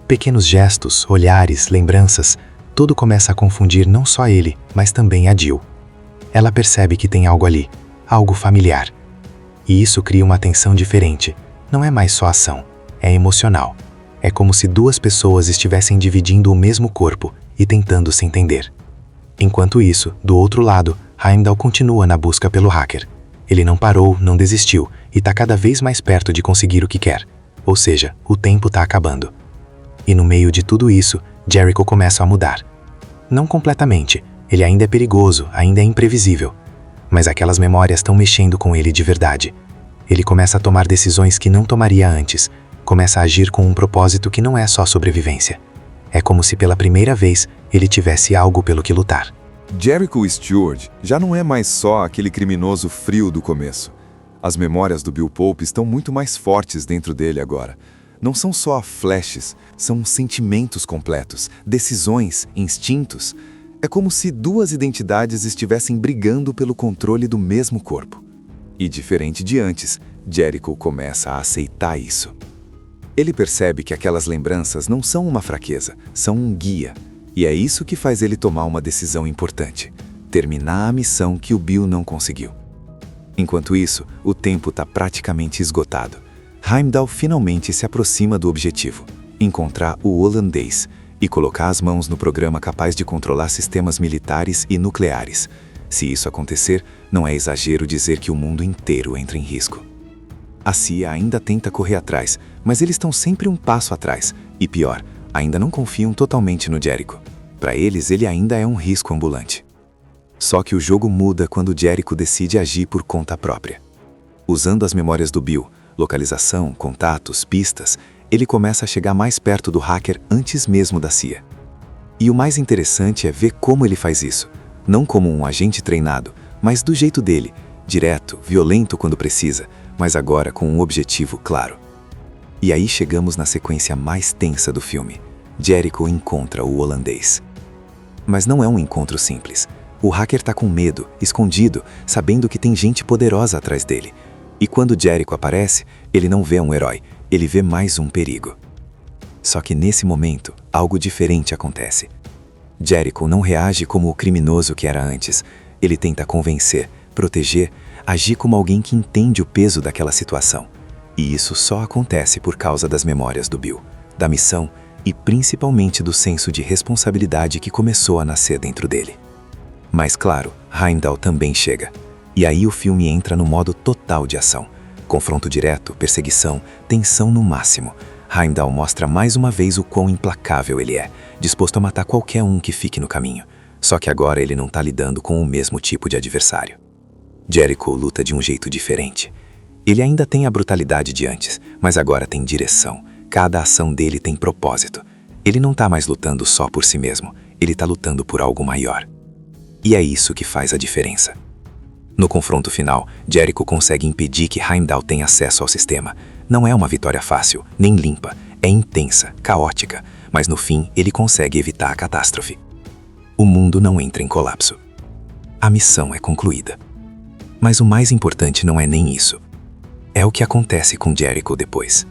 Pequenos gestos, olhares, lembranças, tudo começa a confundir não só ele, mas também a Jill. Ela percebe que tem algo ali, algo familiar. E isso cria uma tensão diferente. Não é mais só ação, é emocional. É como se duas pessoas estivessem dividindo o mesmo corpo e tentando se entender. Enquanto isso, do outro lado, Heimdall continua na busca pelo hacker. Ele não parou, não desistiu e está cada vez mais perto de conseguir o que quer. Ou seja, o tempo está acabando. E no meio de tudo isso, Jericho começa a mudar. Não completamente, ele ainda é perigoso, ainda é imprevisível. Mas aquelas memórias estão mexendo com ele de verdade. Ele começa a tomar decisões que não tomaria antes, começa a agir com um propósito que não é só sobrevivência. É como se pela primeira vez ele tivesse algo pelo que lutar. Jericho Stewart já não é mais só aquele criminoso frio do começo. As memórias do Bill Pope estão muito mais fortes dentro dele agora. Não são só flashes, são sentimentos completos, decisões, instintos. É como se duas identidades estivessem brigando pelo controle do mesmo corpo. E diferente de antes, Jericho começa a aceitar isso. Ele percebe que aquelas lembranças não são uma fraqueza, são um guia. E é isso que faz ele tomar uma decisão importante: terminar a missão que o Bill não conseguiu. Enquanto isso, o tempo está praticamente esgotado. Heimdall finalmente se aproxima do objetivo: encontrar o holandês e colocar as mãos no programa capaz de controlar sistemas militares e nucleares. Se isso acontecer, não é exagero dizer que o mundo inteiro entra em risco. A CIA ainda tenta correr atrás, mas eles estão sempre um passo atrás. E pior, ainda não confiam totalmente no Jericho. Para eles, ele ainda é um risco ambulante. Só que o jogo muda quando Jericho decide agir por conta própria. Usando as memórias do Bill, localização, contatos, pistas, ele começa a chegar mais perto do hacker antes mesmo da CIA. E o mais interessante é ver como ele faz isso. Não como um agente treinado, mas do jeito dele, direto, violento quando precisa, mas agora com um objetivo claro. E aí chegamos na sequência mais tensa do filme. Jericho encontra o holandês. Mas não é um encontro simples. O hacker tá com medo, escondido, sabendo que tem gente poderosa atrás dele. E quando Jericho aparece, ele não vê um herói, ele vê mais um perigo. Só que nesse momento, algo diferente acontece. Jericho não reage como o criminoso que era antes. Ele tenta convencer, proteger, agir como alguém que entende o peso daquela situação. E isso só acontece por causa das memórias do Bill, da missão e principalmente do senso de responsabilidade que começou a nascer dentro dele. Mas claro, Heimdall também chega. E aí o filme entra no modo total de ação. Confronto direto, perseguição, tensão no máximo. Heimdall mostra mais uma vez o quão implacável ele é, disposto a matar qualquer um que fique no caminho. Só que agora ele não está lidando com o mesmo tipo de adversário. Jericho luta de um jeito diferente. Ele ainda tem a brutalidade de antes, mas agora tem direção. Cada ação dele tem propósito. Ele não está mais lutando só por si mesmo, ele está lutando por algo maior. E é isso que faz a diferença. No confronto final, Jericho consegue impedir que Heimdall tenha acesso ao sistema. Não é uma vitória fácil, nem limpa, é intensa, caótica, mas no fim ele consegue evitar a catástrofe. O mundo não entra em colapso. A missão é concluída. Mas o mais importante não é nem isso. É o que acontece com Jericho depois.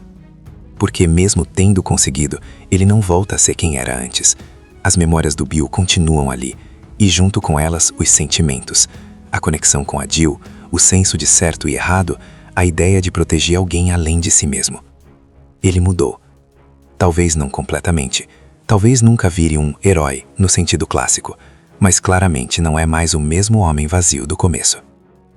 Porque mesmo tendo conseguido, ele não volta a ser quem era antes. As memórias do Bill continuam ali, e junto com elas os sentimentos, a conexão com a Jill, o senso de certo e errado, a ideia de proteger alguém além de si mesmo. Ele mudou. Talvez não completamente, talvez nunca vire um herói no sentido clássico, mas claramente não é mais o mesmo homem vazio do começo.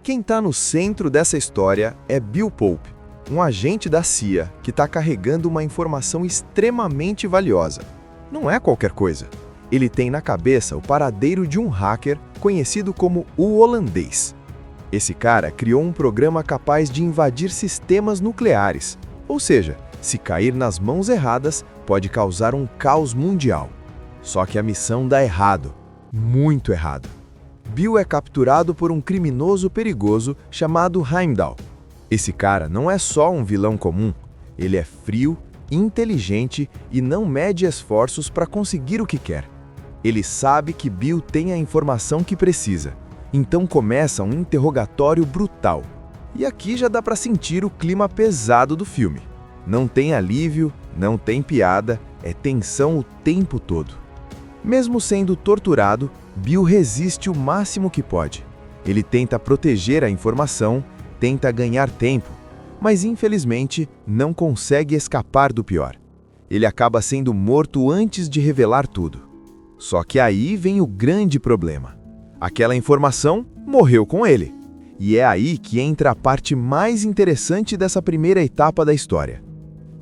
Quem está no centro dessa história é Bill Pope, um agente da CIA que está carregando uma informação extremamente valiosa. Não é qualquer coisa. Ele tem na cabeça o paradeiro de um hacker conhecido como o holandês. Esse cara criou um programa capaz de invadir sistemas nucleares, ou seja, se cair nas mãos erradas, pode causar um caos mundial. Só que a missão dá errado, muito errado. Bill é capturado por um criminoso perigoso chamado Heimdall. Esse cara não é só um vilão comum, ele é frio, inteligente e não mede esforços para conseguir o que quer. Ele sabe que Bill tem a informação que precisa, então começa um interrogatório brutal. E aqui já dá para sentir o clima pesado do filme. Não tem alívio, não tem piada, é tensão o tempo todo. Mesmo sendo torturado, Bill resiste o máximo que pode. Ele tenta proteger a informação, tenta ganhar tempo, mas infelizmente não consegue escapar do pior. Ele acaba sendo morto antes de revelar tudo. Só que aí vem o grande problema. Aquela informação morreu com ele. E é aí que entra a parte mais interessante dessa primeira etapa da história.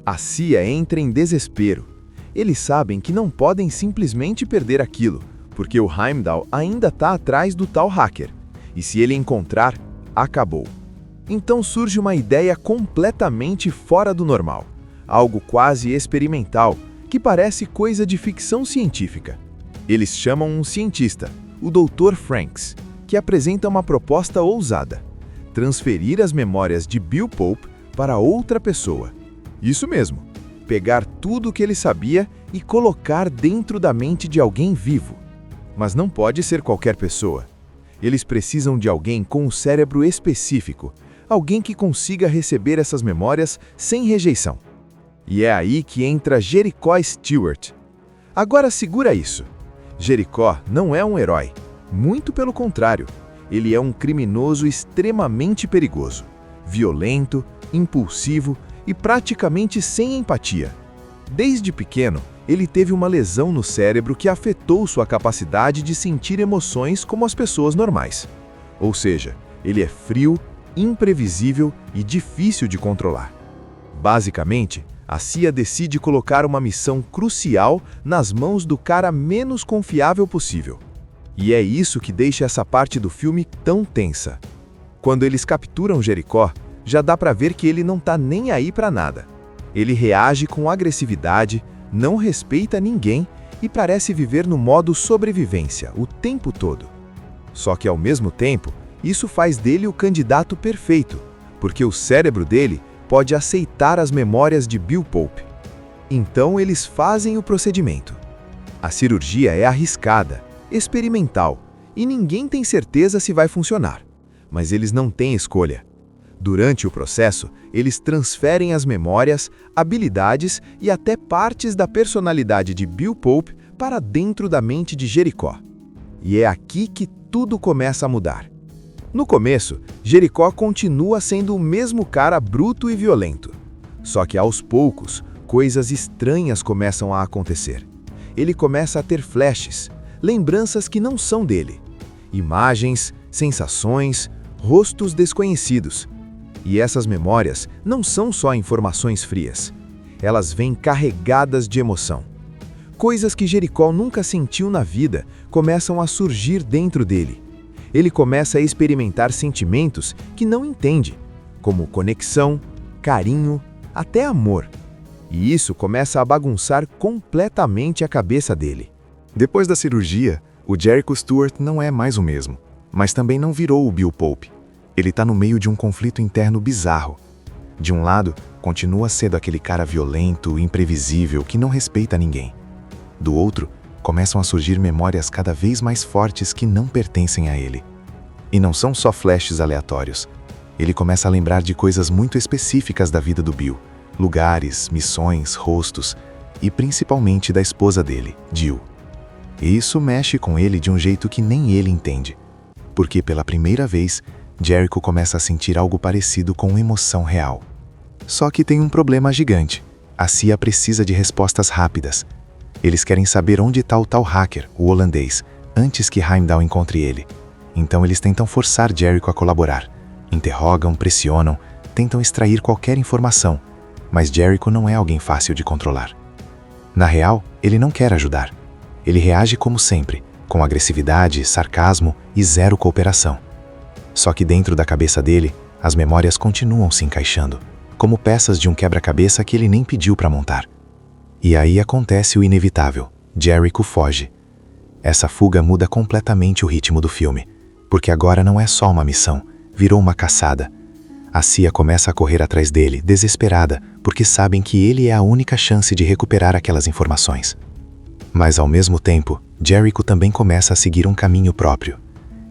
A CIA entra em desespero. Eles sabem que não podem simplesmente perder aquilo, porque o Heimdall ainda está atrás do tal hacker. E se ele encontrar, acabou. Então surge uma ideia completamente fora do normal. Algo quase experimental, que parece coisa de ficção científica. Eles chamam um cientista, o Dr. Franks, que apresenta uma proposta ousada: transferir as memórias de Bill Pope para outra pessoa. Isso mesmo, pegar tudo o que ele sabia e colocar dentro da mente de alguém vivo. Mas não pode ser qualquer pessoa. Eles precisam de alguém com um cérebro específico, alguém que consiga receber essas memórias sem rejeição. E é aí que entra Jericho Stewart. Agora segura isso. Jericho não é um herói, muito pelo contrário, ele é um criminoso extremamente perigoso, violento, impulsivo e praticamente sem empatia. Desde pequeno, ele teve uma lesão no cérebro que afetou sua capacidade de sentir emoções como as pessoas normais. Ou seja, ele é frio, imprevisível e difícil de controlar. Basicamente, a CIA decide colocar uma missão crucial nas mãos do cara menos confiável possível. E é isso que deixa essa parte do filme tão tensa. Quando eles capturam Jericó, já dá pra ver que ele não tá nem aí pra nada. Ele reage com agressividade, não respeita ninguém e parece viver no modo sobrevivência o tempo todo. Só que ao mesmo tempo, isso faz dele o candidato perfeito, porque o cérebro dele pode aceitar as memórias de Bill Pope. Então eles fazem o procedimento. A cirurgia é arriscada, experimental, e ninguém tem certeza se vai funcionar. Mas eles não têm escolha. Durante o processo, eles transferem as memórias, habilidades e até partes da personalidade de Bill Pope para dentro da mente de Jericó. E é aqui que tudo começa a mudar. No começo, Jericó continua sendo o mesmo cara bruto e violento. Só que aos poucos, coisas estranhas começam a acontecer. Ele começa a ter flashes, lembranças que não são dele. Imagens, sensações, rostos desconhecidos. E essas memórias não são só informações frias. Elas vêm carregadas de emoção. Coisas que Jericó nunca sentiu na vida começam a surgir dentro dele. Ele começa a experimentar sentimentos que não entende, como conexão, carinho, até amor. E isso começa a bagunçar completamente a cabeça dele. Depois da cirurgia, o Jericho Stewart não é mais o mesmo, mas também não virou o Bill Pope. Ele está no meio de um conflito interno bizarro. De um lado, continua sendo aquele cara violento, imprevisível, que não respeita ninguém. Do outro, começam a surgir memórias cada vez mais fortes que não pertencem a ele. E não são só flashes aleatórios. Ele começa a lembrar de coisas muito específicas da vida do Bill, lugares, missões, rostos, e principalmente da esposa dele, Jill. E isso mexe com ele de um jeito que nem ele entende. Porque pela primeira vez, Jericho começa a sentir algo parecido com emoção real. Só que tem um problema gigante. A CIA precisa de respostas rápidas. Eles querem saber onde está o tal hacker, o holandês, antes que Heimdall encontre ele. Então eles tentam forçar Jericho a colaborar. Interrogam, pressionam, tentam extrair qualquer informação. Mas Jericho não é alguém fácil de controlar. Na real, ele não quer ajudar. Ele reage como sempre, com agressividade, sarcasmo e zero cooperação. Só que dentro da cabeça dele, as memórias continuam se encaixando, como peças de um quebra-cabeça que ele nem pediu para montar. E aí acontece o inevitável. Jericho foge. Essa fuga muda completamente o ritmo do filme, porque agora não é só uma missão, virou uma caçada. A CIA começa a correr atrás dele, desesperada, porque sabem que ele é a única chance de recuperar aquelas informações. Mas ao mesmo tempo, Jericho também começa a seguir um caminho próprio.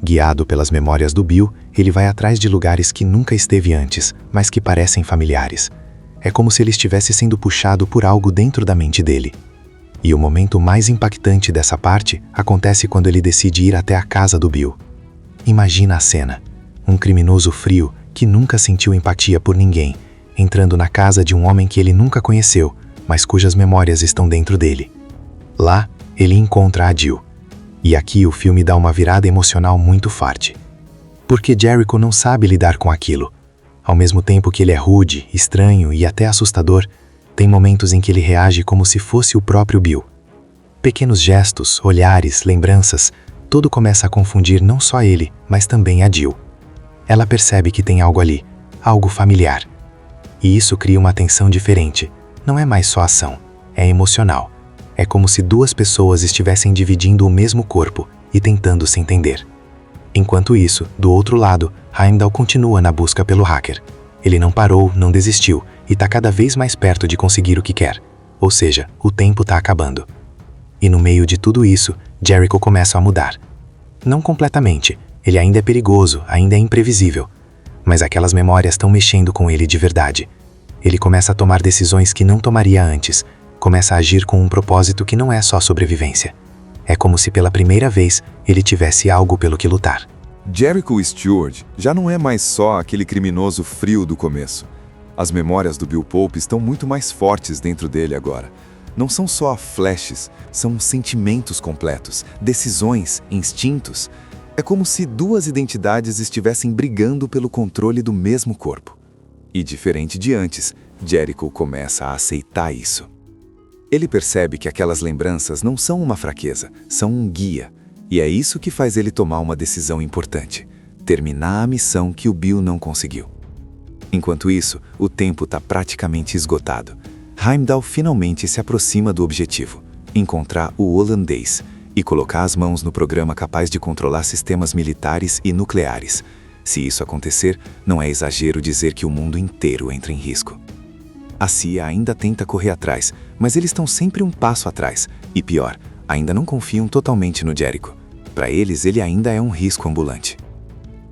Guiado pelas memórias do Bill, ele vai atrás de lugares que nunca esteve antes, mas que parecem familiares. É como se ele estivesse sendo puxado por algo dentro da mente dele. E o momento mais impactante dessa parte acontece quando ele decide ir até a casa do Bill. Imagina a cena. Um criminoso frio que nunca sentiu empatia por ninguém, entrando na casa de um homem que ele nunca conheceu, mas cujas memórias estão dentro dele. Lá, ele encontra a Jill. E aqui o filme dá uma virada emocional muito forte. Porque Jericho não sabe lidar com aquilo. Ao mesmo tempo que ele é rude, estranho e até assustador, tem momentos em que ele reage como se fosse o próprio Bill. Pequenos gestos, olhares, lembranças, tudo começa a confundir não só ele, mas também a Jill. Ela percebe que tem algo ali, algo familiar. E isso cria uma tensão diferente. Não é mais só ação, é emocional. É como se duas pessoas estivessem dividindo o mesmo corpo e tentando se entender. Enquanto isso, do outro lado, Heimdall continua na busca pelo hacker. Ele não parou, não desistiu e está cada vez mais perto de conseguir o que quer. Ou seja, o tempo está acabando. E no meio de tudo isso, Jericho começa a mudar. Não completamente, ele ainda é perigoso, ainda é imprevisível. Mas aquelas memórias estão mexendo com ele de verdade. Ele começa a tomar decisões que não tomaria antes, começa a agir com um propósito que não é só sobrevivência. É como se pela primeira vez ele tivesse algo pelo que lutar. Jericho Stewart já não é mais só aquele criminoso frio do começo. As memórias do Bill Pope estão muito mais fortes dentro dele agora. não são só flashes, são sentimentos completos, decisões, instintos. É como se duas identidades estivessem brigando pelo controle do mesmo corpo. E diferente de antes, Jericho começa a aceitar isso. Ele percebe que aquelas lembranças não são uma fraqueza, são um guia. E é isso que faz ele tomar uma decisão importante: terminar a missão que o Bill não conseguiu. Enquanto isso, o tempo está praticamente esgotado. Heimdall finalmente se aproxima do objetivo: encontrar o holandês e colocar as mãos no programa capaz de controlar sistemas militares e nucleares. Se isso acontecer, não é exagero dizer que o mundo inteiro entra em risco. A CIA ainda tenta correr atrás, mas eles estão sempre um passo atrás. E pior, ainda não confiam totalmente no Jericho. Para eles, ele ainda é um risco ambulante.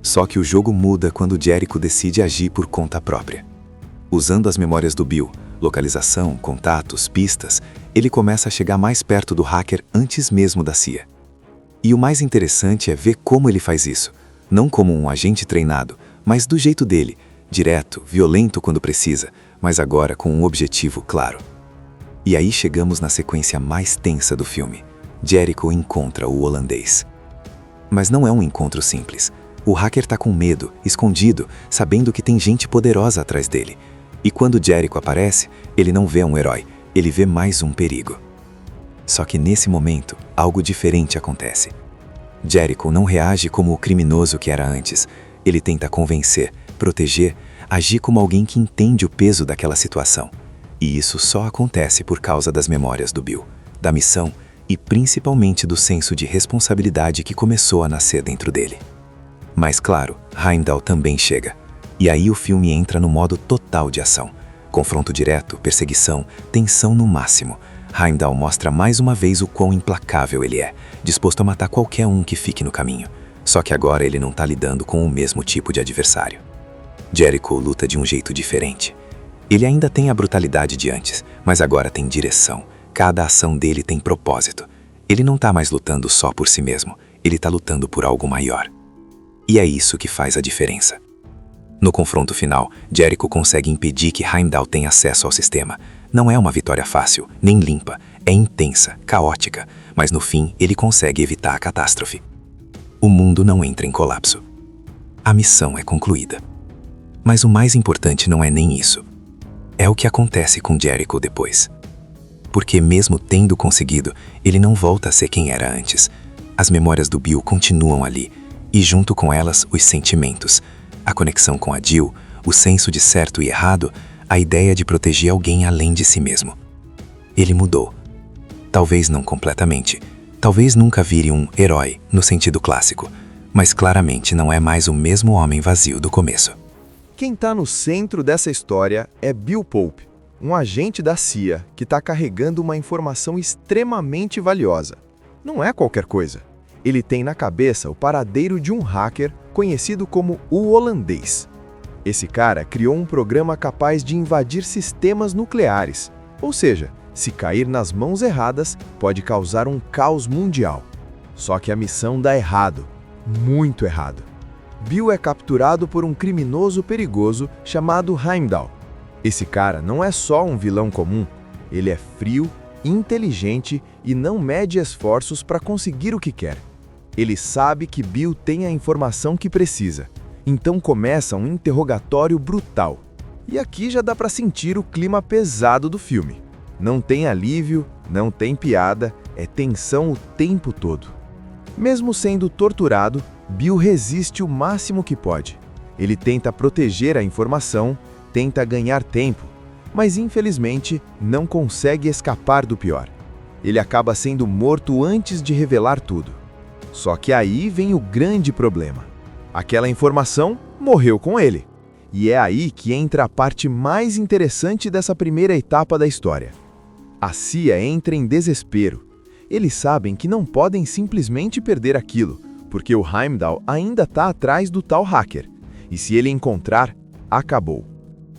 Só que o jogo muda quando Jericho decide agir por conta própria. Usando as memórias do Bill, localização, contatos, pistas, ele começa a chegar mais perto do hacker antes mesmo da CIA. E o mais interessante é ver como ele faz isso. Não como um agente treinado, mas do jeito dele, direto, violento quando precisa, mas agora com um objetivo claro. E aí chegamos na sequência mais tensa do filme. Jericho encontra o holandês. Mas não é um encontro simples. O hacker tá com medo, escondido, sabendo que tem gente poderosa atrás dele. E quando Jericho aparece, ele não vê um herói, ele vê mais um perigo. Só que nesse momento, algo diferente acontece. Jericho não reage como o criminoso que era antes. Ele tenta convencer, proteger, agir como alguém que entende o peso daquela situação. E isso só acontece por causa das memórias do Bill, da missão e principalmente do senso de responsabilidade que começou a nascer dentro dele. Mas claro, Heimdall também chega. E aí o filme entra no modo total de ação. Confronto direto, perseguição, tensão no máximo. Heimdall mostra mais uma vez o quão implacável ele é, disposto a matar qualquer um que fique no caminho. Só que agora ele não está lidando com o mesmo tipo de adversário. Jericho luta de um jeito diferente. Ele ainda tem a brutalidade de antes, mas agora tem direção. Cada ação dele tem propósito. Ele não está mais lutando só por si mesmo, ele está lutando por algo maior. E é isso que faz a diferença. No confronto final, Jericho consegue impedir que Heimdall tenha acesso ao sistema. Não é uma vitória fácil, nem limpa, é intensa, caótica, mas no fim ele consegue evitar a catástrofe. O mundo não entra em colapso. A missão é concluída. Mas o mais importante não é nem isso. É o que acontece com Jericho depois. Porque mesmo tendo conseguido, ele não volta a ser quem era antes. As memórias do Bill continuam ali, e junto com elas os sentimentos, a conexão com a Jill, o senso de certo e errado, a ideia de proteger alguém além de si mesmo. Ele mudou. Talvez não completamente, talvez nunca vire um herói no sentido clássico, mas claramente não é mais o mesmo homem vazio do começo. Quem está no centro dessa história é Bill Pope, um agente da CIA que está carregando uma informação extremamente valiosa. Não é qualquer coisa. Ele tem na cabeça o paradeiro de um hacker conhecido como o holandês. Esse cara criou um programa capaz de invadir sistemas nucleares, ou seja, se cair nas mãos erradas, pode causar um caos mundial. Só que a missão dá errado, muito errado. Bill é capturado por um criminoso perigoso chamado Heimdall. Esse cara não é só um vilão comum, ele é frio, inteligente e não mede esforços para conseguir o que quer. Ele sabe que Bill tem a informação que precisa, então começa um interrogatório brutal. E aqui já dá para sentir o clima pesado do filme. Não tem alívio, não tem piada, é tensão o tempo todo. Mesmo sendo torturado, Bill resiste o máximo que pode. Ele tenta proteger a informação, tenta ganhar tempo, mas infelizmente não consegue escapar do pior. Ele acaba sendo morto antes de revelar tudo. Só que aí vem o grande problema. Aquela informação morreu com ele. E é aí que entra a parte mais interessante dessa primeira etapa da história. A CIA entra em desespero. Eles sabem que não podem simplesmente perder aquilo, porque o Heimdall ainda está atrás do tal hacker. E se ele encontrar, acabou.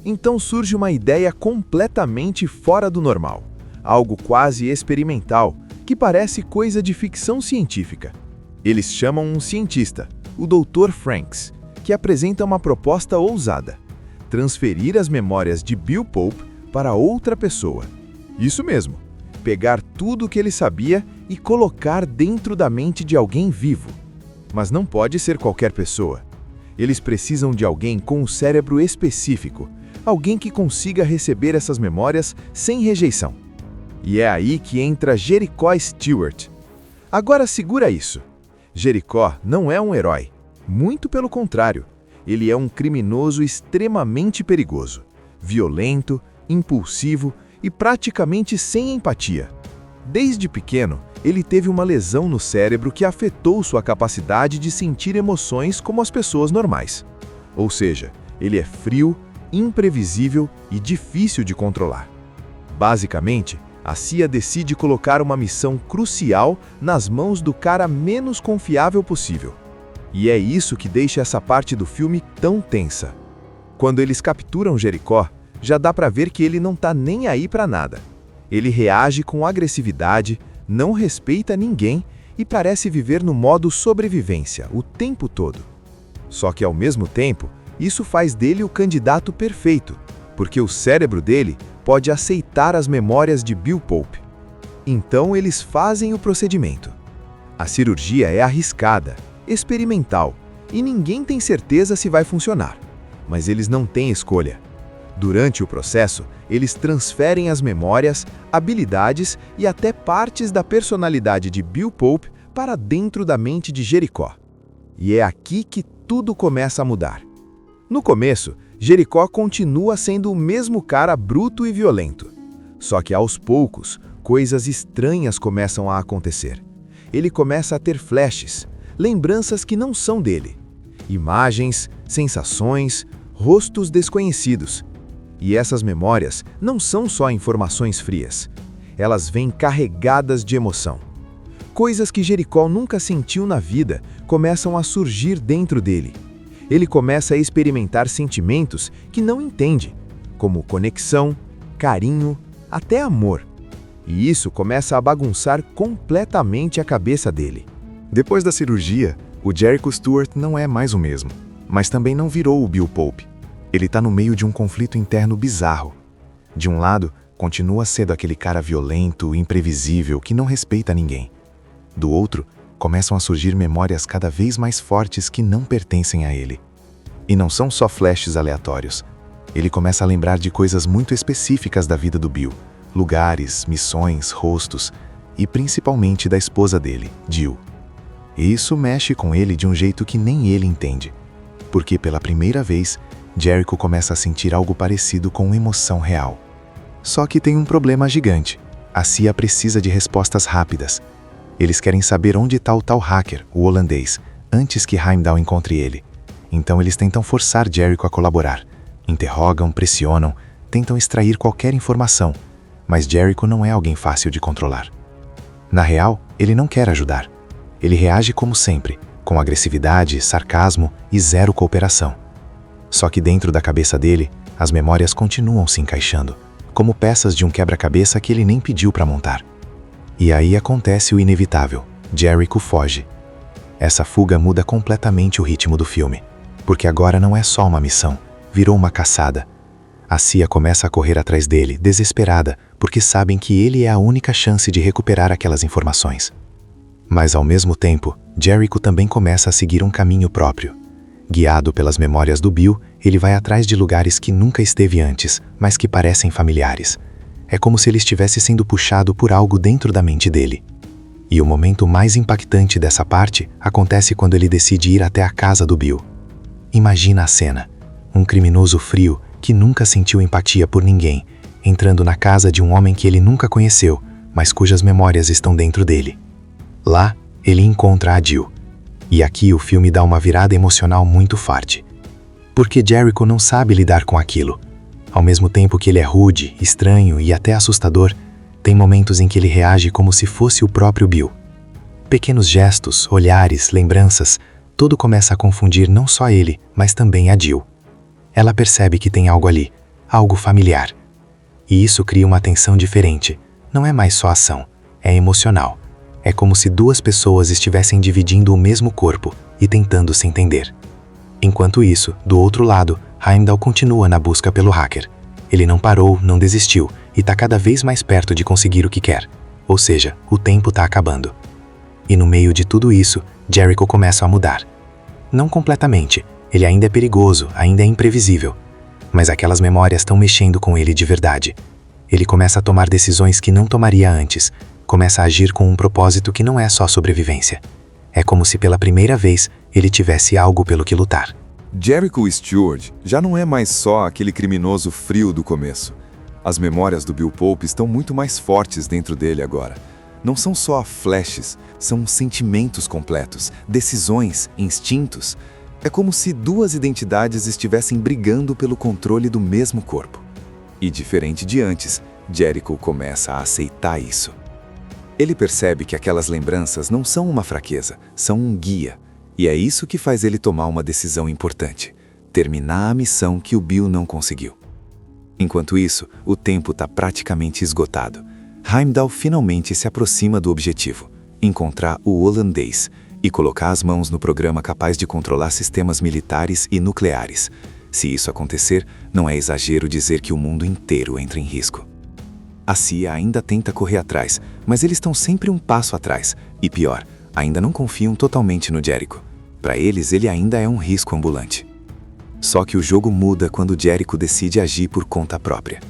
Então surge uma ideia completamente fora do normal. Algo quase experimental, que parece coisa de ficção científica. Eles chamam um cientista, o Dr. Franks, que apresenta uma proposta ousada: transferir as memórias de Bill Pope para outra pessoa. Isso mesmo, pegar tudo o que ele sabia e colocar dentro da mente de alguém vivo. Mas não pode ser qualquer pessoa. Eles precisam de alguém com um cérebro específico, alguém que consiga receber essas memórias sem rejeição. E é aí que entra Jericho Stewart. Agora segura isso. Jericho não é um herói. Muito pelo contrário. Ele é um criminoso extremamente perigoso, violento, impulsivo e praticamente sem empatia. Desde pequeno, ele teve uma lesão no cérebro que afetou sua capacidade de sentir emoções como as pessoas normais. Ou seja, ele é frio, imprevisível e difícil de controlar. Basicamente, a CIA decide colocar uma missão crucial nas mãos do cara menos confiável possível. E é isso que deixa essa parte do filme tão tensa. Quando eles capturam Jericho, já dá pra ver que ele não tá nem aí pra nada. Ele reage com agressividade, não respeita ninguém e parece viver no modo sobrevivência o tempo todo. Só que ao mesmo tempo, isso faz dele o candidato perfeito, porque o cérebro dele pode aceitar as memórias de Bill Pope. Então eles fazem o procedimento. A cirurgia é arriscada, experimental, e ninguém tem certeza se vai funcionar. Mas eles não têm escolha. Durante o processo, eles transferem as memórias, habilidades e até partes da personalidade de Bill Pope para dentro da mente de Jericho. E é aqui que tudo começa a mudar. No começo, Jericho continua sendo o mesmo cara bruto e violento. Só que aos poucos, coisas estranhas começam a acontecer. Ele começa a ter flashes, lembranças que não são dele. Imagens, sensações, rostos desconhecidos. E essas memórias não são só informações frias. Elas vêm carregadas de emoção. Coisas que Jericho nunca sentiu na vida começam a surgir dentro dele. Ele começa a experimentar sentimentos que não entende, como conexão, carinho, até amor. E isso começa a bagunçar completamente a cabeça dele. Depois da cirurgia, o Jericho Stewart não é mais o mesmo, mas também não virou o Bill Pope. Ele está no meio de um conflito interno bizarro. De um lado, continua sendo aquele cara violento, imprevisível, que não respeita ninguém. Do outro, começam a surgir memórias cada vez mais fortes que não pertencem a ele. E não são só flashes aleatórios. Ele começa a lembrar de coisas muito específicas da vida do Bill. Lugares, missões, rostos e principalmente da esposa dele, Jill. E isso mexe com ele de um jeito que nem ele entende. Porque pela primeira vez, Jericho começa a sentir algo parecido com emoção real. Só que tem um problema gigante. A CIA precisa de respostas rápidas. Eles querem saber onde está o tal hacker, o holandês, antes que Heimdall encontre ele. Então eles tentam forçar Jericho a colaborar. Interrogam, pressionam, tentam extrair qualquer informação. Mas Jericho não é alguém fácil de controlar. Na real, ele não quer ajudar. Ele reage como sempre, com agressividade, sarcasmo e zero cooperação. Só que dentro da cabeça dele, as memórias continuam se encaixando, como peças de um quebra-cabeça que ele nem pediu para montar. E aí acontece o inevitável. Jericho foge. Essa fuga muda completamente o ritmo do filme, porque agora não é só uma missão, virou uma caçada. A CIA começa a correr atrás dele, desesperada, porque sabem que ele é a única chance de recuperar aquelas informações. Mas ao mesmo tempo, Jericho também começa a seguir um caminho próprio. Guiado pelas memórias do Bill, ele vai atrás de lugares que nunca esteve antes, mas que parecem familiares. É como se ele estivesse sendo puxado por algo dentro da mente dele. E o momento mais impactante dessa parte acontece quando ele decide ir até a casa do Bill. Imagina a cena. Um criminoso frio que nunca sentiu empatia por ninguém, entrando na casa de um homem que ele nunca conheceu, mas cujas memórias estão dentro dele. Lá, ele encontra a Jill. E aqui o filme dá uma virada emocional muito forte. Porque Jericho não sabe lidar com aquilo. Ao mesmo tempo que ele é rude, estranho e até assustador, tem momentos em que ele reage como se fosse o próprio Bill. Pequenos gestos, olhares, lembranças, tudo começa a confundir não só ele, mas também a Jill. Ela percebe que tem algo ali, algo familiar. E isso cria uma tensão diferente. Não é mais só ação, é emocional. É como se duas pessoas estivessem dividindo o mesmo corpo e tentando se entender. Enquanto isso, do outro lado, Heimdall continua na busca pelo hacker. Ele não parou, não desistiu e está cada vez mais perto de conseguir o que quer. Ou seja, o tempo está acabando. E no meio de tudo isso, Jericho começa a mudar. Não completamente, ele ainda é perigoso, ainda é imprevisível. Mas aquelas memórias estão mexendo com ele de verdade. Ele começa a tomar decisões que não tomaria antes, começa a agir com um propósito que não é só sobrevivência. É como se pela primeira vez ele tivesse algo pelo que lutar. Jericho Stewart já não é mais só aquele criminoso frio do começo. As memórias do Bill Pope estão muito mais fortes dentro dele agora. Não são só flashes, são sentimentos completos, decisões, instintos. É como se duas identidades estivessem brigando pelo controle do mesmo corpo. E diferente de antes, Jericho começa a aceitar isso. Ele percebe que aquelas lembranças não são uma fraqueza, são um guia. E é isso que faz ele tomar uma decisão importante: terminar a missão que o Bill não conseguiu. Enquanto isso, o tempo está praticamente esgotado. Heimdall finalmente se aproxima do objetivo: encontrar o holandês e colocar as mãos no programa capaz de controlar sistemas militares e nucleares. Se isso acontecer, não é exagero dizer que o mundo inteiro entra em risco. A CIA ainda tenta correr atrás, mas eles estão sempre um passo atrás. E pior, ainda não confiam totalmente no Jericho. Para eles, ele ainda é um risco ambulante. Só que o jogo muda quando Jericho decide agir por conta própria.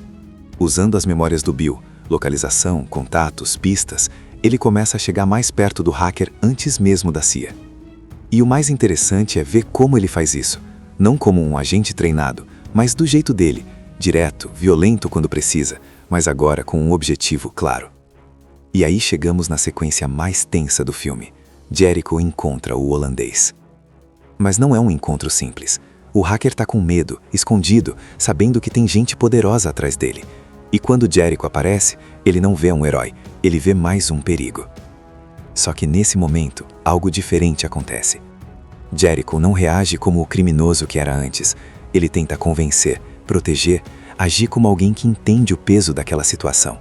Usando as memórias do Bill, localização, contatos, pistas, ele começa a chegar mais perto do hacker antes mesmo da CIA. E o mais interessante é ver como ele faz isso. Não como um agente treinado, mas do jeito dele, direto, violento quando precisa, mas agora com um objetivo claro. E aí chegamos na sequência mais tensa do filme. Jericho encontra o holandês. Mas não é um encontro simples. O hacker tá com medo, escondido, sabendo que tem gente poderosa atrás dele. E quando Jericho aparece, ele não vê um herói, ele vê mais um perigo. Só que nesse momento, algo diferente acontece. Jericho não reage como o criminoso que era antes. Ele tenta convencer, proteger, agir como alguém que entende o peso daquela situação.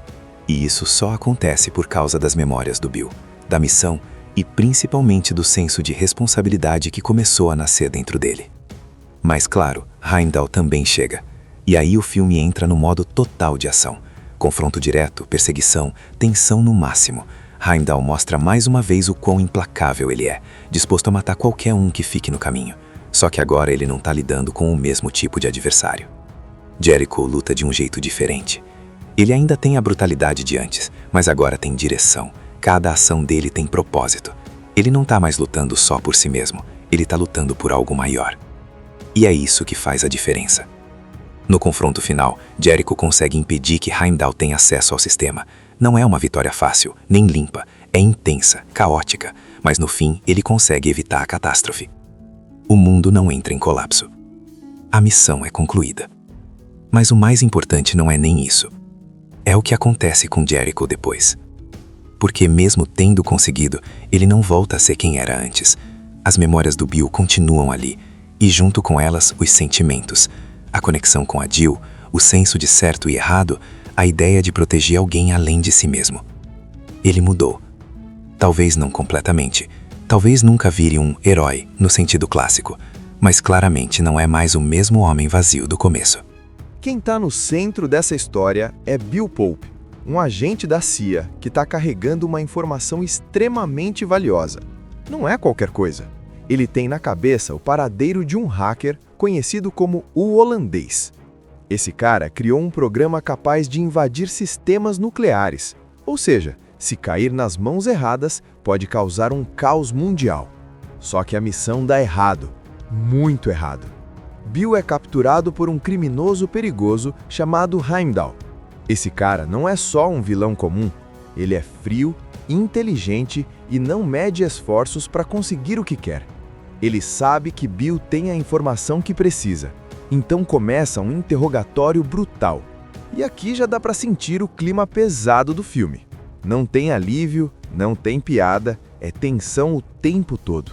E isso só acontece por causa das memórias do Bill, da missão e principalmente do senso de responsabilidade que começou a nascer dentro dele. Mas claro, Heimdall também chega. E aí o filme entra no modo total de ação. Confronto direto, perseguição, tensão no máximo. Heimdall mostra mais uma vez o quão implacável ele é, disposto a matar qualquer um que fique no caminho. Só que agora ele não está lidando com o mesmo tipo de adversário. Jericho luta de um jeito diferente. Ele ainda tem a brutalidade de antes, mas agora tem direção. Cada ação dele tem propósito. Ele não está mais lutando só por si mesmo, ele está lutando por algo maior. E é isso que faz a diferença. No confronto final, Jericho consegue impedir que Heimdall tenha acesso ao sistema. Não é uma vitória fácil, nem limpa, é intensa, caótica, mas no fim ele consegue evitar a catástrofe. O mundo não entra em colapso. A missão é concluída. Mas o mais importante não é nem isso. É o que acontece com Jericho depois. Porque mesmo tendo conseguido, ele não volta a ser quem era antes. As memórias do Bill continuam ali, e junto com elas os sentimentos, a conexão com a Jill, o senso de certo e errado, a ideia de proteger alguém além de si mesmo. Ele mudou. Talvez não completamente, talvez nunca vire um herói no sentido clássico, mas claramente não é mais o mesmo homem vazio do começo. Quem está no centro dessa história é Bill Pope, um agente da CIA que está carregando uma informação extremamente valiosa. Não é qualquer coisa. Ele tem na cabeça o paradeiro de um hacker conhecido como o holandês. Esse cara criou um programa capaz de invadir sistemas nucleares, ou seja, se cair nas mãos erradas, pode causar um caos mundial. Só que a missão dá errado, muito errado. Bill é capturado por um criminoso perigoso chamado Heimdall. Esse cara não é só um vilão comum, ele é frio, inteligente e não mede esforços para conseguir o que quer. Ele sabe que Bill tem a informação que precisa, então começa um interrogatório brutal. E aqui já dá para sentir o clima pesado do filme. Não tem alívio, não tem piada, é tensão o tempo todo.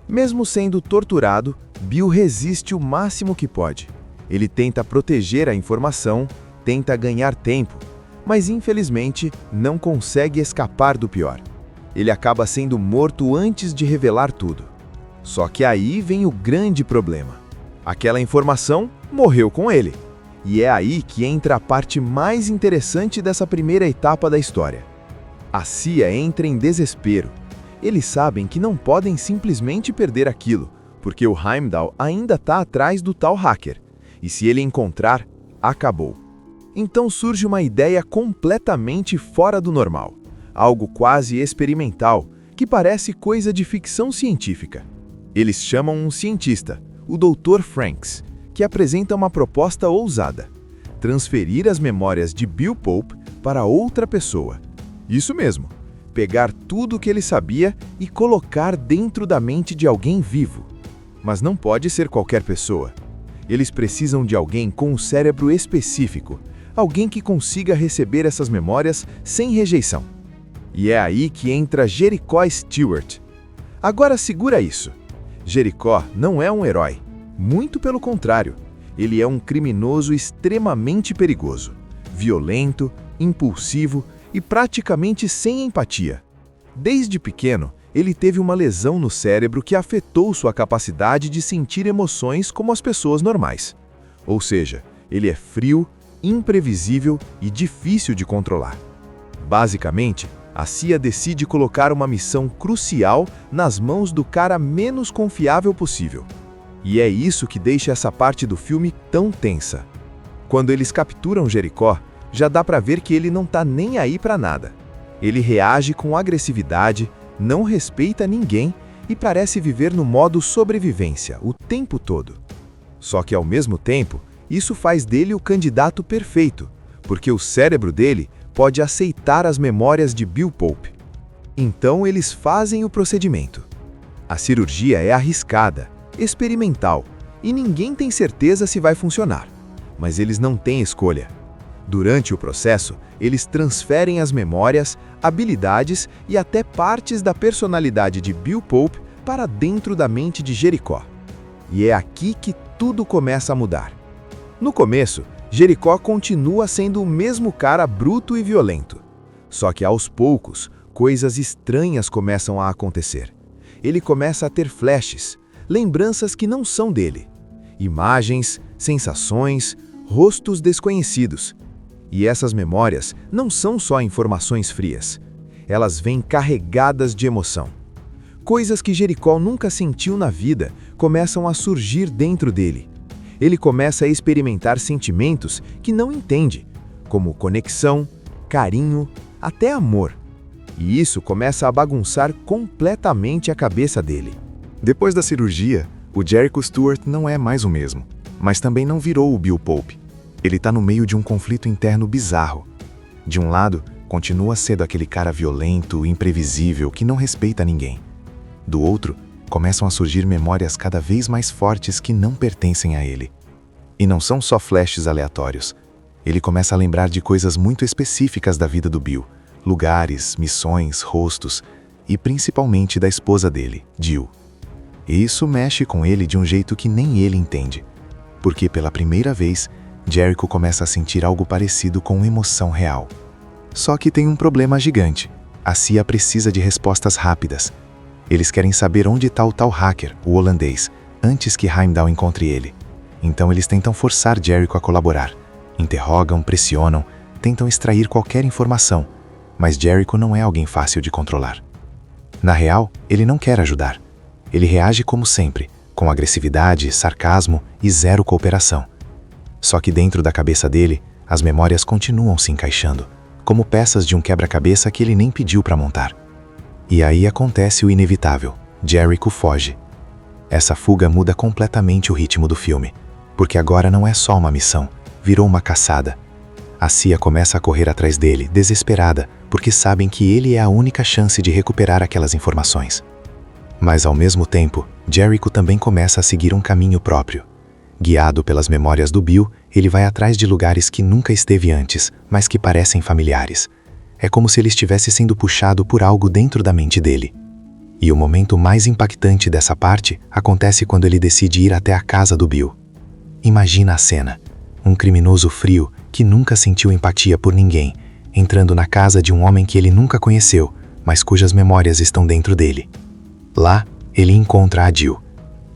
Mesmo sendo torturado, Bill resiste o máximo que pode. Ele tenta proteger a informação, tenta ganhar tempo, mas infelizmente não consegue escapar do pior. Ele acaba sendo morto antes de revelar tudo. Só que aí vem o grande problema. Aquela informação morreu com ele. E é aí que entra a parte mais interessante dessa primeira etapa da história. A CIA entra em desespero. Eles sabem que não podem simplesmente perder aquilo, porque o Heimdall ainda está atrás do tal hacker. E se ele encontrar, acabou. Então surge uma ideia completamente fora do normal. Algo quase experimental, que parece coisa de ficção científica. Eles chamam um cientista, o Dr. Franks, que apresenta uma proposta ousada: transferir as memórias de Bill Pope para outra pessoa. Isso mesmo, pegar tudo o que ele sabia e colocar dentro da mente de alguém vivo. Mas não pode ser qualquer pessoa. Eles precisam de alguém com um cérebro específico, alguém que consiga receber essas memórias sem rejeição. E é aí que entra Jericho Stewart. Agora segura isso. Jericho não é um herói. Muito pelo contrário, ele é um criminoso extremamente perigoso, violento, impulsivo e praticamente sem empatia. Desde pequeno, ele teve uma lesão no cérebro que afetou sua capacidade de sentir emoções como as pessoas normais. Ou seja, ele é frio, imprevisível e difícil de controlar. Basicamente, a CIA decide colocar uma missão crucial nas mãos do cara menos confiável possível. E é isso que deixa essa parte do filme tão tensa. Quando eles capturam Jericho, já dá pra ver que ele não tá nem aí pra nada. Ele reage com agressividade, não respeita ninguém e parece viver no modo sobrevivência o tempo todo. Só que ao mesmo tempo, isso faz dele o candidato perfeito, porque o cérebro dele pode aceitar as memórias de Bill Pope. Então eles fazem o procedimento. A cirurgia é arriscada, experimental, e ninguém tem certeza se vai funcionar. Mas eles não têm escolha. Durante o processo, eles transferem as memórias, habilidades e até partes da personalidade de Bill Pope para dentro da mente de Jericho. E é aqui que tudo começa a mudar. No começo, Jericho continua sendo o mesmo cara bruto e violento. Só que aos poucos, coisas estranhas começam a acontecer. Ele começa a ter flashes, lembranças que não são dele. Imagens, sensações, rostos desconhecidos. E essas memórias não são só informações frias. Elas vêm carregadas de emoção. Coisas que Jericho nunca sentiu na vida começam a surgir dentro dele. Ele começa a experimentar sentimentos que não entende, como conexão, carinho, até amor. E isso começa a bagunçar completamente a cabeça dele. Depois da cirurgia, o Jericho Stewart não é mais o mesmo, mas também não virou o Bill Pope. Ele está no meio de um conflito interno bizarro. De um lado, continua sendo aquele cara violento, imprevisível, que não respeita ninguém. Do outro, começam a surgir memórias cada vez mais fortes que não pertencem a ele. E não são só flashes aleatórios. Ele começa a lembrar de coisas muito específicas da vida do Bill, lugares, missões, rostos, e principalmente da esposa dele, Jill. E isso mexe com ele de um jeito que nem ele entende, porque pela primeira vez, Jericho começa a sentir algo parecido com emoção real. Só que tem um problema gigante. A CIA precisa de respostas rápidas. Eles querem saber onde está o tal hacker, o holandês, antes que Heimdall encontre ele. Então eles tentam forçar Jericho a colaborar. Interrogam, pressionam, tentam extrair qualquer informação. Mas Jericho não é alguém fácil de controlar. Na real, ele não quer ajudar. Ele reage como sempre, com agressividade, sarcasmo e zero cooperação. Só que dentro da cabeça dele, as memórias continuam se encaixando, como peças de um quebra-cabeça que ele nem pediu para montar. E aí acontece o inevitável. Jericho foge. Essa fuga muda completamente o ritmo do filme, porque agora não é só uma missão, virou uma caçada. A CIA começa a correr atrás dele, desesperada, porque sabem que ele é a única chance de recuperar aquelas informações. Mas ao mesmo tempo, Jericho também começa a seguir um caminho próprio. Guiado pelas memórias do Bill, ele vai atrás de lugares que nunca esteve antes, mas que parecem familiares. É como se ele estivesse sendo puxado por algo dentro da mente dele. E o momento mais impactante dessa parte acontece quando ele decide ir até a casa do Bill. Imagina a cena. Um criminoso frio que nunca sentiu empatia por ninguém, entrando na casa de um homem que ele nunca conheceu, mas cujas memórias estão dentro dele. Lá, ele encontra a Jill.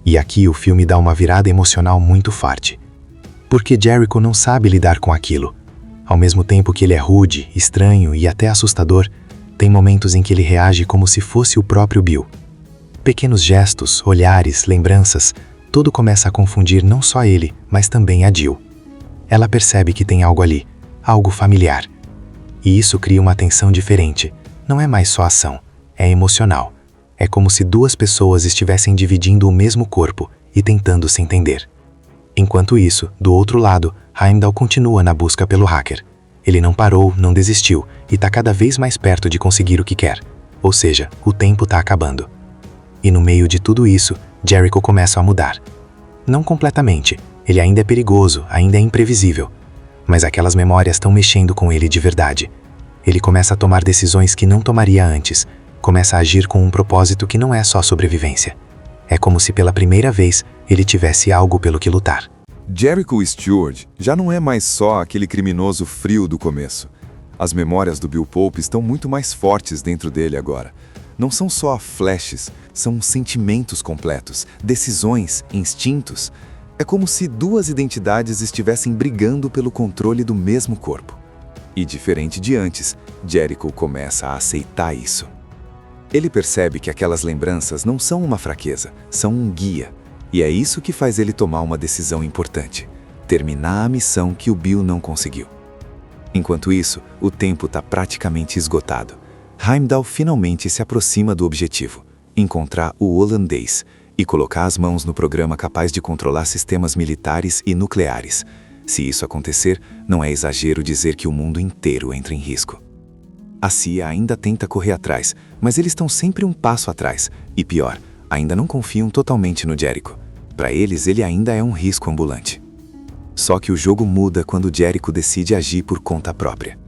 E aqui o filme dá uma virada emocional muito forte. Porque Jericho não sabe lidar com aquilo. Ao mesmo tempo que ele é rude, estranho e até assustador, tem momentos em que ele reage como se fosse o próprio Bill. Pequenos gestos, olhares, lembranças, tudo começa a confundir não só ele, mas também a Jill. Ela percebe que tem algo ali, algo familiar. E isso cria uma tensão diferente. Não é mais só ação, é emocional. É como se duas pessoas estivessem dividindo o mesmo corpo e tentando se entender. Enquanto isso, do outro lado, Heimdall continua na busca pelo hacker. Ele não parou, não desistiu e está cada vez mais perto de conseguir o que quer. Ou seja, o tempo está acabando. E no meio de tudo isso, Jericho começa a mudar. Não completamente, ele ainda é perigoso, ainda é imprevisível. Mas aquelas memórias estão mexendo com ele de verdade. Ele começa a tomar decisões que não tomaria antes, começa a agir com um propósito que não é só sobrevivência. É como se pela primeira vez ele tivesse algo pelo que lutar. Jericho Stewart já não é mais só aquele criminoso frio do começo. As memórias do Bill Pope estão muito mais fortes dentro dele agora. Não são só flashes, são sentimentos completos, decisões, instintos. É como se duas identidades estivessem brigando pelo controle do mesmo corpo. E diferente de antes, Jericho começa a aceitar isso. Ele percebe que aquelas lembranças não são uma fraqueza, são um guia. E é isso que faz ele tomar uma decisão importante: terminar a missão que o Bill não conseguiu. Enquanto isso, o tempo está praticamente esgotado. Heimdall finalmente se aproxima do objetivo: encontrar o holandês e colocar as mãos no programa capaz de controlar sistemas militares e nucleares. Se isso acontecer, não é exagero dizer que o mundo inteiro entra em risco. A CIA ainda tenta correr atrás, mas eles estão sempre um passo atrás. E pior, ainda não confiam totalmente no Jericho. Para eles, ele ainda é um risco ambulante. Só que o jogo muda quando Jericho decide agir por conta própria.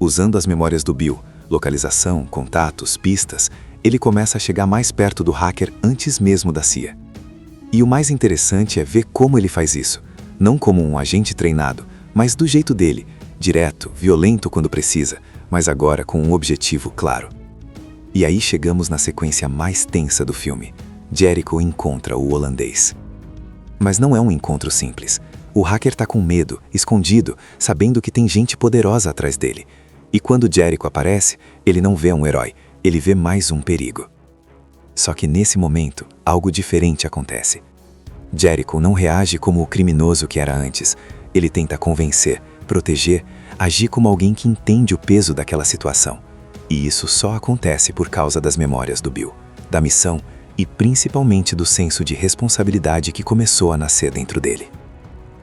Usando as memórias do Bill, localização, contatos, pistas, ele começa a chegar mais perto do hacker antes mesmo da CIA. E o mais interessante é ver como ele faz isso. Não como um agente treinado, mas do jeito dele, direto, violento quando precisa, mas agora com um objetivo claro. E aí chegamos na sequência mais tensa do filme. Jericho encontra o holandês. Mas não é um encontro simples. O hacker está com medo, escondido, sabendo que tem gente poderosa atrás dele. E quando Jericho aparece, ele não vê um herói, ele vê mais um perigo. Só que nesse momento, algo diferente acontece. Jericho não reage como o criminoso que era antes. Ele tenta convencer, proteger, agir como alguém que entende o peso daquela situação. E isso só acontece por causa das memórias do Bill, da missão e principalmente do senso de responsabilidade que começou a nascer dentro dele.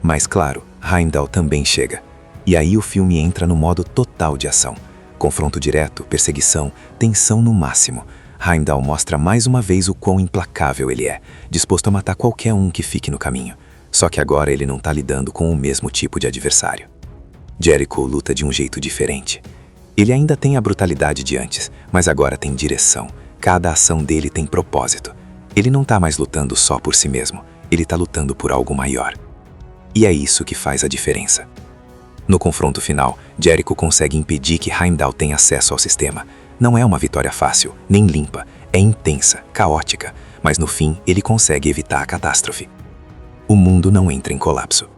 Mas claro, Heimdall também chega. E aí o filme entra no modo total de ação. Confronto direto, perseguição, tensão no máximo. Heimdall mostra mais uma vez o quão implacável ele é, disposto a matar qualquer um que fique no caminho. Só que agora ele não está lidando com o mesmo tipo de adversário. Jericho luta de um jeito diferente. Ele ainda tem a brutalidade de antes, mas agora tem direção. Cada ação dele tem propósito. Ele não está mais lutando só por si mesmo, ele está lutando por algo maior. E é isso que faz a diferença. No confronto final, Jericho consegue impedir que Heimdall tenha acesso ao sistema. Não é uma vitória fácil, nem limpa, é intensa, caótica, mas no fim ele consegue evitar a catástrofe. O mundo não entra em colapso.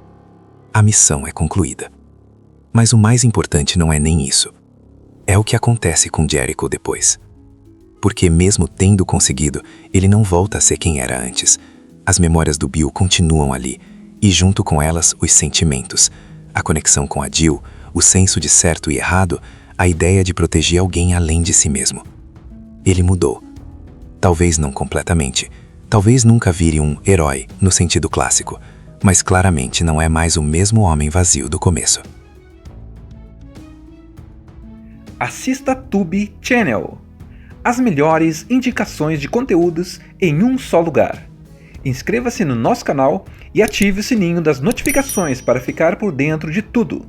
A missão é concluída. Mas o mais importante não é nem isso. É o que acontece com Jericho depois. Porque mesmo tendo conseguido, ele não volta a ser quem era antes. As memórias do Bill continuam ali, e junto com elas os sentimentos, a conexão com a Jill, o senso de certo e errado, a ideia de proteger alguém além de si mesmo. Ele mudou. Talvez não completamente, talvez nunca vire um herói no sentido clássico, mas claramente não é mais o mesmo homem vazio do começo. Assista Tube Channel. As melhores indicações de conteúdos em um só lugar. Inscreva-se no nosso canal e ative o sininho das notificações para ficar por dentro de tudo.